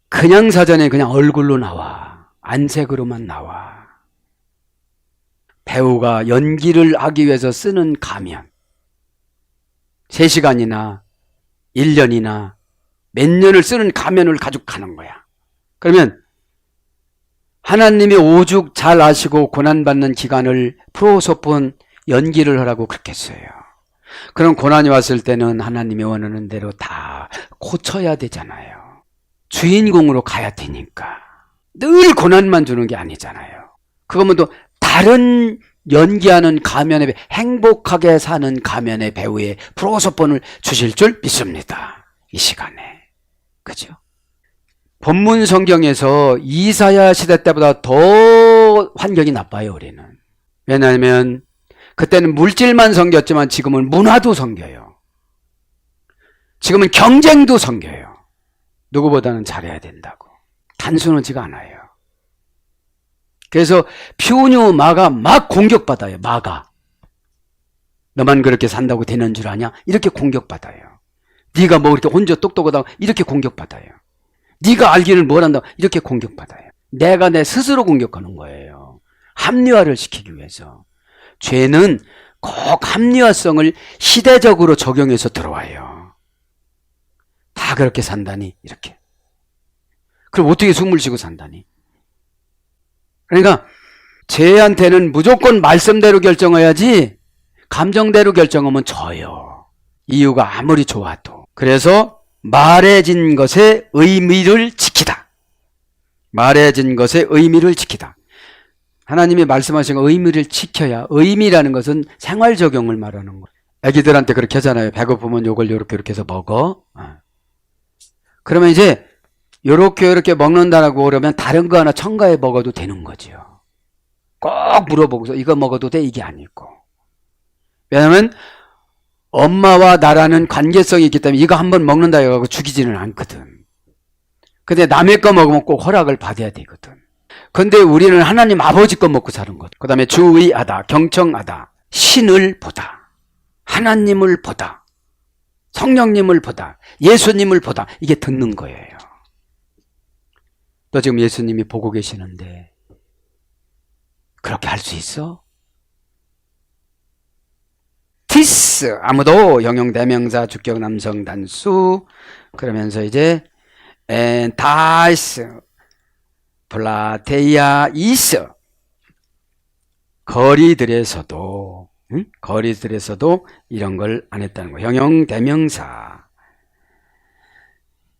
그냥 사전에 그냥 얼굴로 나와. 안색으로만 나와. 배우가 연기를 하기 위해서 쓰는 가면 3시간이나 1년이나 몇 년을 쓰는 가면을 가지고 가는 거야. 그러면 하나님이 오죽 잘 아시고 고난받는 기간을 프로소폰 연기를 하라고 그렇게 했어요. 그런 고난이 왔을 때는 하나님이 원하는 대로 다 고쳐야 되잖아요. 주인공으로 가야 되니까. 늘 고난만 주는 게 아니잖아요. 그거면 또 다른 연기하는 가면의 행복하게 사는 가면의 배우의 프로소폰을 주실 줄 믿습니다. 이 시간에. 그죠? 본문 성경에서 이사야 시대 때보다 더 환경이 나빠요, 우리는. 왜냐하면 그때는 물질만 섬겼지만 지금은 문화도 섬겨요. 지금은 경쟁도 섬겨요. 누구보다는 잘해야 된다고. 단순하지가 않아요. 그래서 퓨뉴 마가 막 공격받아요. 마가. 너만 그렇게 산다고 되는 줄 아냐? 이렇게 공격받아요. 네가 뭐 이렇게 혼자 똑똑하다고 이렇게 공격받아요. 네가 알기를 뭘 한다고 이렇게 공격받아요. 내가 내 스스로 공격하는 거예요. 합리화를 시키기 위해서. 죄는 꼭 합리화성을 시대적으로 적용해서 들어와요. 다 그렇게 산다니 이렇게. 그럼 어떻게 숨을 쉬고 산다니? 그러니까 쟤한테는 무조건 말씀대로 결정해야지 감정대로 결정하면 져요. 이유가 아무리 좋아도. 그래서 말해진 것의 의미를 지키다. 말해진 것의 의미를 지키다. 하나님이 말씀하신 거 의미를 지켜야. 의미라는 것은 생활 적용을 말하는 거예요. 애기들한테 그렇게 하잖아요. 배고프면 요걸 요렇게 해서 먹어. 그러면 이제 요렇게 먹는다라고 그러면 다른 거 하나 첨가해 먹어도 되는 거죠. 꼭 물어보고서 이거 먹어도 돼? 이게 아니고. 왜냐하면 엄마와 나라는 관계성이 있기 때문에 이거 한번 먹는다 해가지고 죽이지는 않거든. 근데 남의 거 먹으면 꼭 허락을 받아야 되거든. 근데 우리는 하나님 아버지 거 먹고 사는 것. 그 다음에 주의하다, 경청하다, 신을 보다, 하나님을 보다, 성령님을 보다, 예수님을 보다. 이게 듣는 거예요. 너 지금 예수님이 보고 계시는데 그렇게 할 수 있어? 티스, 아무도, 형용대명사, 주격 남성 단수. 그러면서 이제 엔타이스, 플라테이아 이스. 거리들에서도 거리들에서도 이런 걸 안 했다는 거예요. 형용대명사.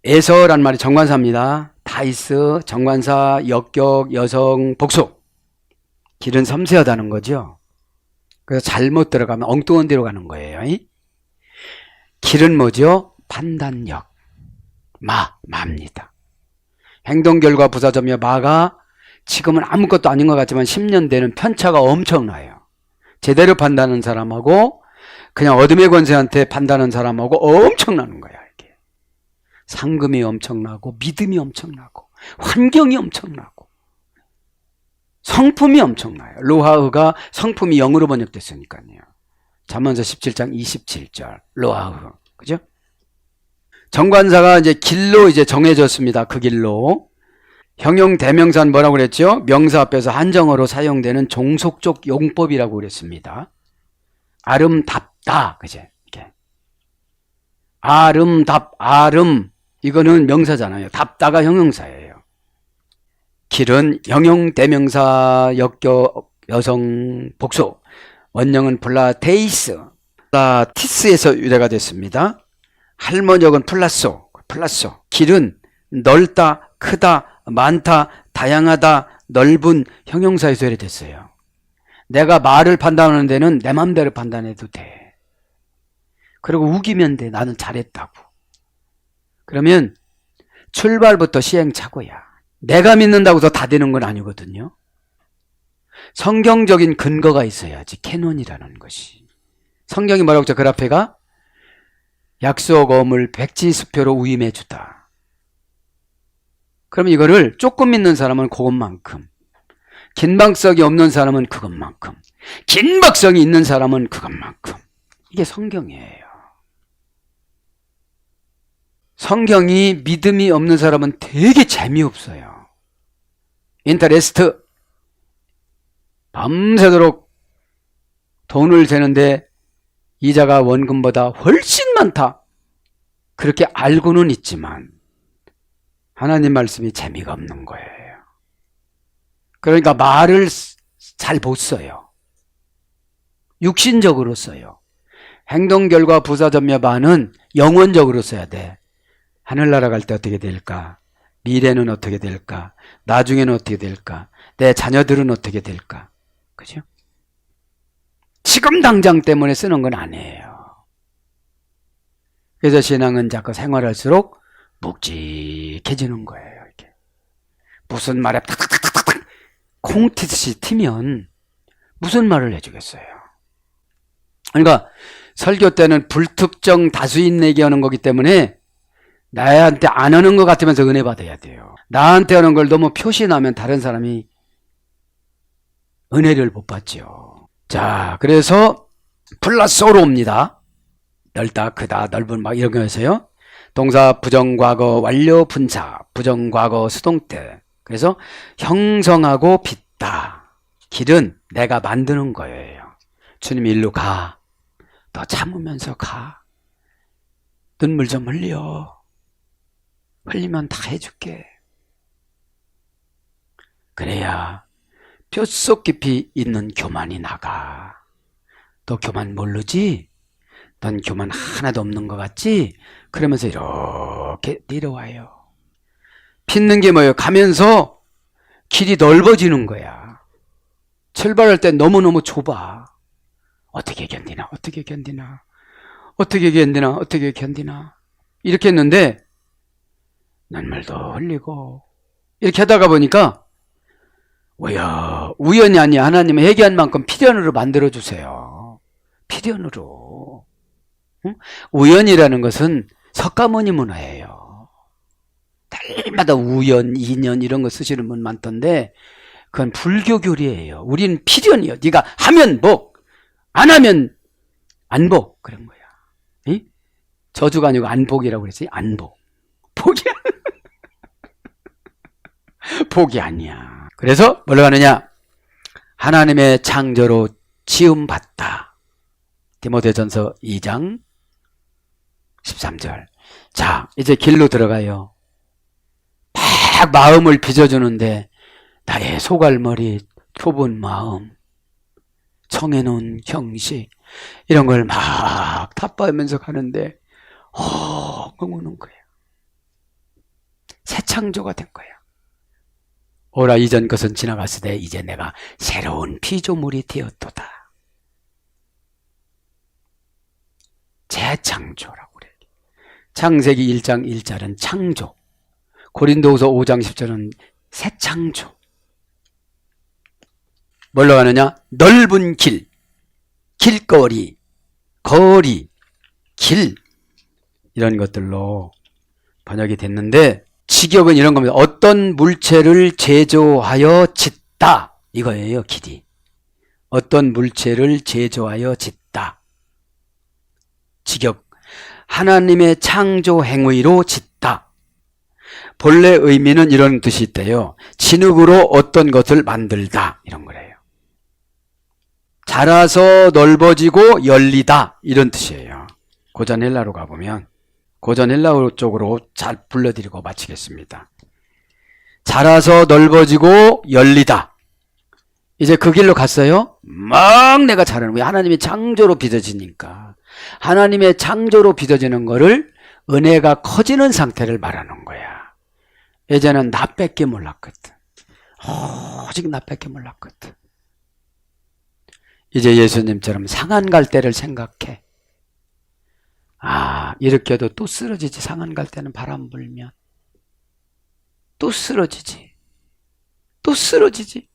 에서란 말이 정관사입니다. 타이스, 정관사, 역격, 여성, 복수. 길은 섬세하다는 거죠. 그래서 잘못 들어가면 엉뚱한 데로 가는 거예요. 길은 뭐죠? 판단력. 마입니다. 행동결과 부사점이요. 마가 지금은 아무것도 아닌 것 같지만 10년 되는 편차가 엄청나요. 제대로 판단하는 사람하고 그냥 어둠의 권세한테 판단하는 사람하고 엄청나는 거야. 이게 상금이 엄청나고 믿음이 엄청나고 환경이 엄청나고 성품이 엄청나요. 로하흐가 성품이 영으로 번역됐으니까요. 잠언서 17장 27절 로하흐. 그죠? 정관사가 이제 길로 이제 정해졌습니다. 그 길로. 형용 대명사는 뭐라고 그랬죠? 명사 앞에서 한정어로 사용되는 종속적 용법이라고 그랬습니다. 아름답다. 그죠? 이렇게. 아름. 이거는 명사잖아요. 답다가 형용사예요. 길은 형용 대명사 역격 여성 복수. 원형은 플라테이스. 플라티스에서 유래가 됐습니다. 할머니역은 플라소. 길은 넓다, 크다, 많다, 다양하다, 넓은 형용사에서 유래됐어요. 내가 말을 판단하는 데는 내 맘대로 판단해도 돼. 그리고 우기면 돼. 나는 잘했다고. 그러면 출발부터 시행착오야. 내가 믿는다고 해서 다 되는 건 아니거든요. 성경적인 근거가 있어야지. 캐논이라는 것이. 성경이 뭐라고 했죠? 그 앞에가 약속 어물 백지수표로 위임해 주다. 그럼 이거를 조금 믿는 사람은 그것만큼, 긴박성이 없는 사람은 그것만큼, 긴박성이 있는 사람은 그것만큼. 이게 성경이에요. 성경이 믿음이 없는 사람은 되게 재미없어요. 인터레스트. 밤새도록 돈을 세는데 이자가 원금보다 훨씬 많다. 그렇게 알고는 있지만 하나님 말씀이 재미가 없는 거예요. 그러니까 말을 잘 못 써요. 육신적으로 써요. 행동, 결과, 부사, 전며, 반은 영원적으로 써야 돼. 하늘나라 갈 때 어떻게 될까? 미래는 어떻게 될까? 나중에는 어떻게 될까? 내 자녀들은 어떻게 될까? 그죠? 지금 당장 때문에 쓰는 건 아니에요. 그래서 신앙은 자꾸 생활할수록 묵직해지는 거예요. 이렇게. 무슨 말에 탁탁탁탁탁 콩 튀듯이 튀면 무슨 말을 해주겠어요? 그러니까 설교 때는 불특정 다수인 얘기하는 거기 때문에 나한테 안 하는 것 같으면서 은혜 받아야 돼요. 나한테 하는 걸 너무 표시나면 다른 사람이 은혜를 못 받죠. 자, 그래서 플러스어로옵니다. 넓다, 크다, 넓은 막 이런 거 해서요. 동사 부정과거 완료 분사, 부정과거 수동태. 그래서 형성하고 빚다. 길은 내가 만드는 거예요. 주님이 일로 가. 너 참으면서 가. 눈물 좀 흘려. 흘리면 다 해줄게. 그래야 뼛속 깊이 있는 교만이 나가. 너 교만 모르지? 넌 교만 하나도 없는 것 같지? 그러면서 이렇게 내려와요. 빚는 게 뭐예요? 가면서 길이 넓어지는 거야. 출발할 때 너무너무 좁아. 어떻게 견디나? 어떻게 견디나? 어떻게 견디나? 어떻게 견디나? 이렇게 했는데 눈물도 흘리고 이렇게 하다가 보니까 뭐야, 우연이 아니야. 하나님은 회개한 만큼 필연으로 만들어주세요. 필연으로. 응? 우연이라는 것은 석가모니 문화예요. 달마다 우연, 인연 이런 거 쓰시는 분 많던데 그건 불교 교리예요. 우리는 필연이요. 네가 하면 복, 안 하면 안 복. 그런 거야. 응? 저주가 아니고 안복이라고 그랬지. 안복. 복이 복이 아니야. 그래서 뭘로 가느냐? 하나님의 창조로 지음받다. 디모데전서 2장 13절. 자, 이제 길로 들어가요. 막 마음을 빚어주는데 나의 소갈머리, 좁은 마음, 청해놓은 형식 이런 걸 막 타파하면서 가는데 우는 거예요. 새 창조가 된 거야. 오라 이전 것은 지나갔으되 이제 내가 새로운 피조물이 되었도다. 재창조라고 그래요. 창세기 1장 1절은 창조, 고린도후서 5장 10절은 새 창조. 뭘로 가느냐? 넓은 길, 길거리, 거리, 길 이런 것들로 번역이 됐는데 직역은 이런 겁니다. 어떤 물체를 제조하여 짓다. 이거예요, 길이. 어떤 물체를 제조하여 짓다. 직역. 하나님의 창조 행위로 짓다. 본래 의미는 이런 뜻이 있대요. 진흙으로 어떤 것을 만들다. 이런 거래요. 자라서 넓어지고 열리다. 이런 뜻이에요. 고전 헬라로 가보면 고전 헬라어 쪽으로 잘 불러드리고 마치겠습니다. 자라서 넓어지고 열리다. 이제 그 길로 갔어요. 막 내가 자라는 거예요. 하나님의 창조로 빚어지니까. 하나님의 창조로 빚어지는 거를 은혜가 커지는 상태를 말하는 거야. 예전엔 나밖에 몰랐거든. 오직 나밖에 몰랐거든. 이제 예수님처럼 상한 갈대를 생각해. 이렇게 해도 또 쓰러지지. 상한 갈대는 바람 불면 또 쓰러지지. 또 쓰러지지.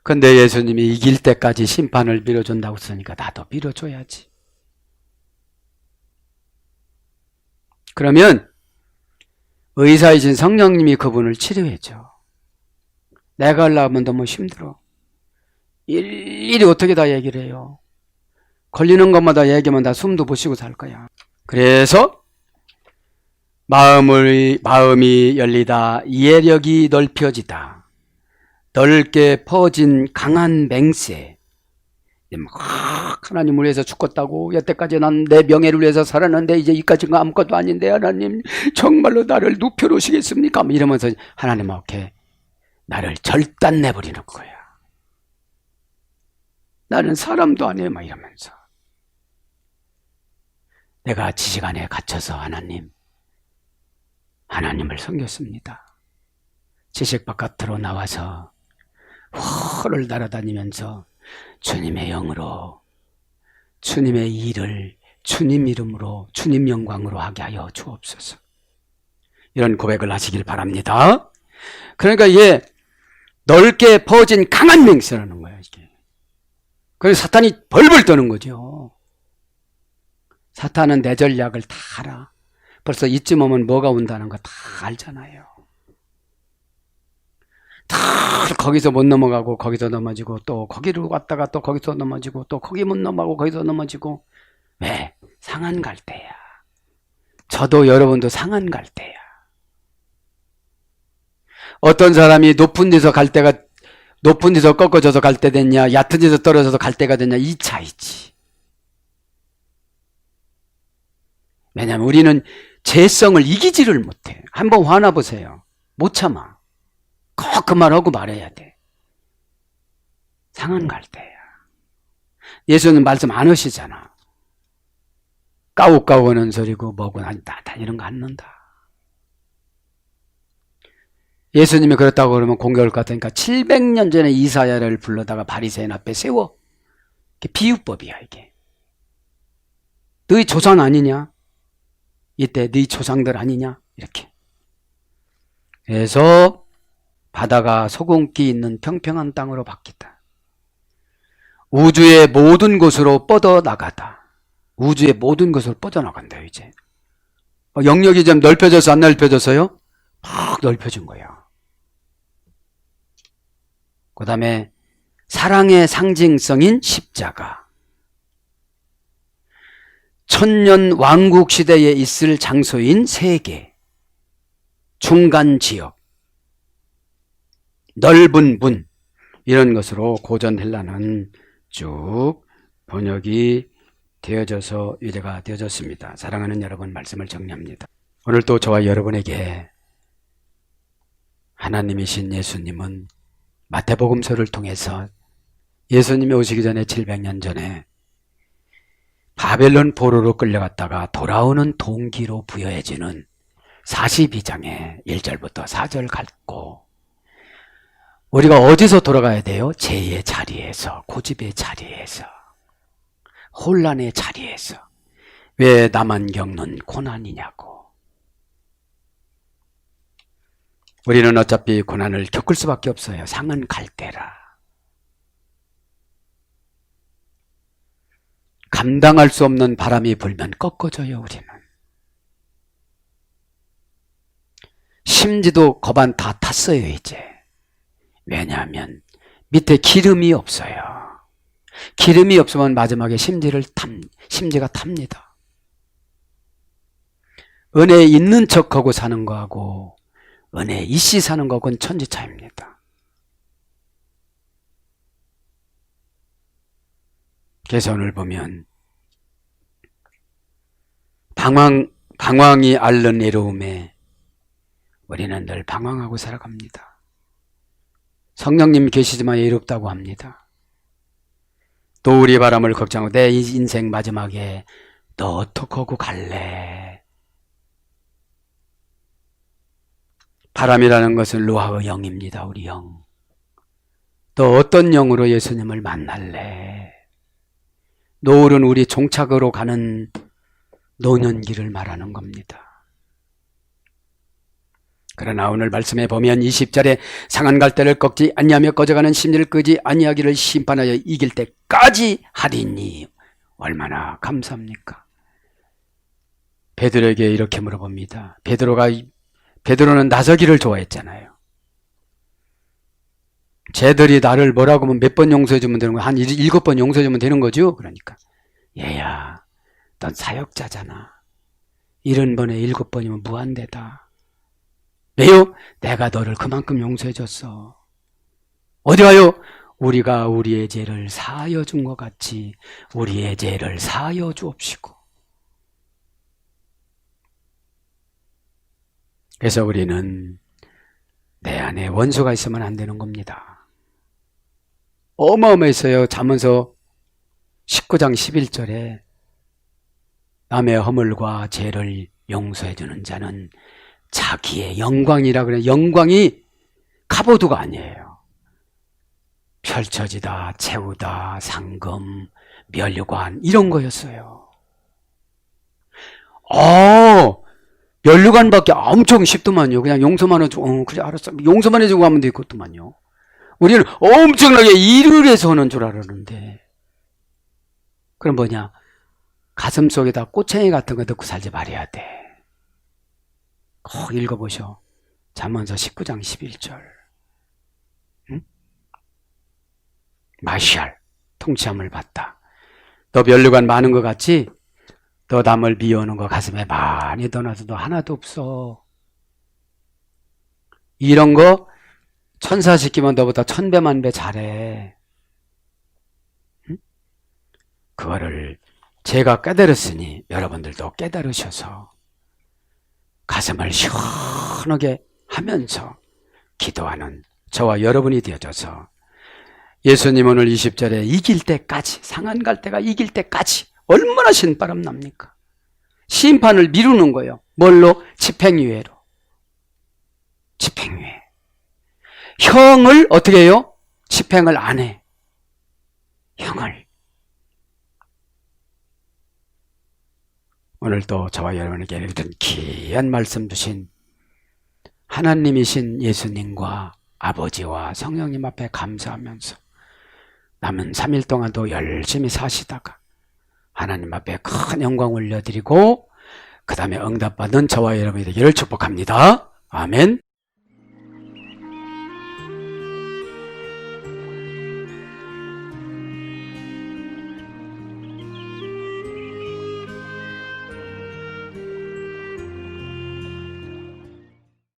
근데 예수님이 이길 때까지 심판을 미뤄준다고 쓰니까 나도 미뤄줘야지. 그러면 의사이신 성령님이 그분을 치료해줘. 내가 하려면 너무 힘들어. 일일이 어떻게 다 얘기를 해요. 걸리는 것마다 얘기하면 다 숨도 못 쉬고 살 거야. 그래서 마음이 열리다. 이해력이 넓혀지다. 넓게 퍼진 강한 맹세. 막 하나님을 위해서 죽었다고. 여태까지 난 내 명예를 위해서 살았는데 이제 이까지가 아무것도 아닌데 하나님 정말로 나를 눕혀놓으시겠습니까? 이러면서 하나님 앞에 나를 절단내버리는 거야. 나는 사람도 아니에요 막 이러면서. 내가 지식 안에 갇혀서 하나님을 섬겼습니다. 지식 바깥으로 나와서 허를 날아다니면서 주님의 영으로 주님의 일을 주님 이름으로 주님 영광으로 하게 하여 주옵소서. 이런 고백을 하시길 바랍니다. 그러니까 이게 넓게 퍼진 강한 맹세라는 거예요. 이게. 그래서 사탄이 벌벌 떠는 거죠. 사탄은 내 전략을 다 알아. 벌써 이쯤 오면 뭐가 온다는 거 다 알잖아요. 다 거기서 못 넘어가고 거기서 넘어지고 또 거기로 갔다가 또 거기서 넘어지고 또 거기 못 넘어가고 거기서 넘어지고. 왜? 상한 갈 때야. 저도 여러분도 상한 갈 때야. 어떤 사람이 높은 데서 갈 때가 높은 데서 꺾어져서 갈 때 됐냐, 얕은 데서 떨어져서 갈 때가 됐냐, 이 차이지. 왜냐하면 우리는 죄성을 이기지를 못해. 한번 화나보세요. 못 참아. 꼭 그 말하고 말해야 돼. 상한 갈 때야. 예수는 말씀 안 하시잖아. 까우까우 하는 소리고 뭐고 다 이런 거 안 넣는다. 예수님이 그렇다고 그러면 공격할 것 같으니까 700년 전에 이사야를 불러다가 바리새인 앞에 세워. 이게 비유법이야 이게. 너희 조상 아니냐? 이때 너희 조상들 아니냐? 이렇게. 그래서 바다가 소금기 있는 평평한 땅으로 바뀌다. 우주의 모든 곳으로 뻗어나가다. 우주의 모든 곳으로 뻗어나간대요 이제. 영역이 좀 넓혀져서 안 넓혀져서요? 막 넓혀진 거야. 그 다음에 사랑의 상징성인 십자가. 천년 왕국 시대에 있을 장소인 세계. 중간 지역. 넓은 문. 이런 것으로 고전 헬라는 쭉 번역이 되어져서 유래가 되어졌습니다. 사랑하는 여러분, 말씀을 정리합니다. 오늘 또 저와 여러분에게 하나님이신 예수님은 마태복음서를 통해서 예수님이 오시기 전에 700년 전에 바벨론 포로로 끌려갔다가 돌아오는 동기로 부여해지는 42장의 1절부터 4절 갖고 우리가 어디서 돌아가야 돼요? 죄의 자리에서, 고집의 자리에서, 혼란의 자리에서. 왜 나만 겪는 고난이냐고. 우리는 어차피 고난을 겪을 수밖에 없어요. 상은 갈 때라. 감당할 수 없는 바람이 불면 꺾어져요, 우리는. 심지도 거반 다 탔어요, 이제. 왜냐하면 밑에 기름이 없어요. 기름이 없으면 마지막에 심지가 탑니다. 은혜 있는 척하고 사는 거하고 은혜 있이 사는 거하고는 천지 차이입니다. 그래서 오늘 보면 방황이 앓는 외로움에 우리는 늘 방황하고 살아갑니다. 성령님 계시지만 외롭다고 합니다. 또 우리 바람을 걱정하고 내 인생 마지막에 너 어떻게 하고 갈래? 바람이라는 것은 루아의 영입니다. 우리 영. 또 어떤 영으로 예수님을 만날래? 노을은 우리 종착으로 가는 노년기를 말하는 겁니다. 그러나 오늘 말씀에 보면 20절에 상한 갈대를 꺾지 아니하며 꺼져가는 심리를 끄지 아니하기를 심판하여 이길 때까지 하리니 얼마나 감사합니까? 베드로에게 이렇게 물어봅니다. 베드로는 나서기를 좋아했잖아요. 쟤들이 나를 뭐라고 하면 몇 번 용서해 주면 되는 거야? 한 7번 용서해 주면 되는 거죠? 그러니까 얘야, 넌 사역자잖아. 70번에 7번이면 무한대다. 왜요? 내가 너를 그만큼 용서해 줬어. 어디 가요? 우리가 우리의 죄를 사하여 준 것 같이 우리의 죄를 사하여 주옵시고. 그래서 우리는 내 안에 원수가 있으면 안 되는 겁니다. 어마어마했어요. 잠언서 19장 11절에 남의 허물과 죄를 용서해 주는 자는 자기의 영광이라 그래. 영광이 갑오두가 아니에요. 펼쳐지다, 채우다, 상금, 멸류관 이런 거였어요. 멸류관밖에 엄청 쉽더만요. 그냥 용서만 해주고 그래 알았어. 용서만 해주고 하면 되겠더만요. 우리는 엄청나게 일을 해서 하는 줄 알았는데 그럼 뭐냐? 가슴 속에다 꼬챙이 같은 거 넣고 살지 말아야 돼. 꼭 읽어보셔. 잠언서 19장 11절. 응? 마샬 통치함을 받다. 너 멸류관 많은 것 같지? 너 남을 미워하는 거 가슴에 많이 넣어놔도 하나도 없어. 이런 거 천사시키면 너보다 1000배만배 잘해. 응? 그거를 제가 깨달았으니 여러분들도 깨달으셔서 가슴을 시원하게 하면서 기도하는 저와 여러분이 되어져서 예수님 오늘 20절에 이길 때까지, 상한 갈 때가 이길 때까지 얼마나 신바람 납니까? 심판을 미루는 거예요. 뭘로? 집행유예로. 집행유예. 형을 어떻게 해요? 집행을 안 해. 형을. 오늘도 저와 여러분에게 이런 귀한 말씀 주신 하나님이신 예수님과 아버지와 성령님 앞에 감사하면서 남은 3일 동안도 열심히 사시다가 하나님 앞에 큰 영광 올려드리고 그 다음에 응답받는 저와 여러분이 되기를 축복합니다. 아멘.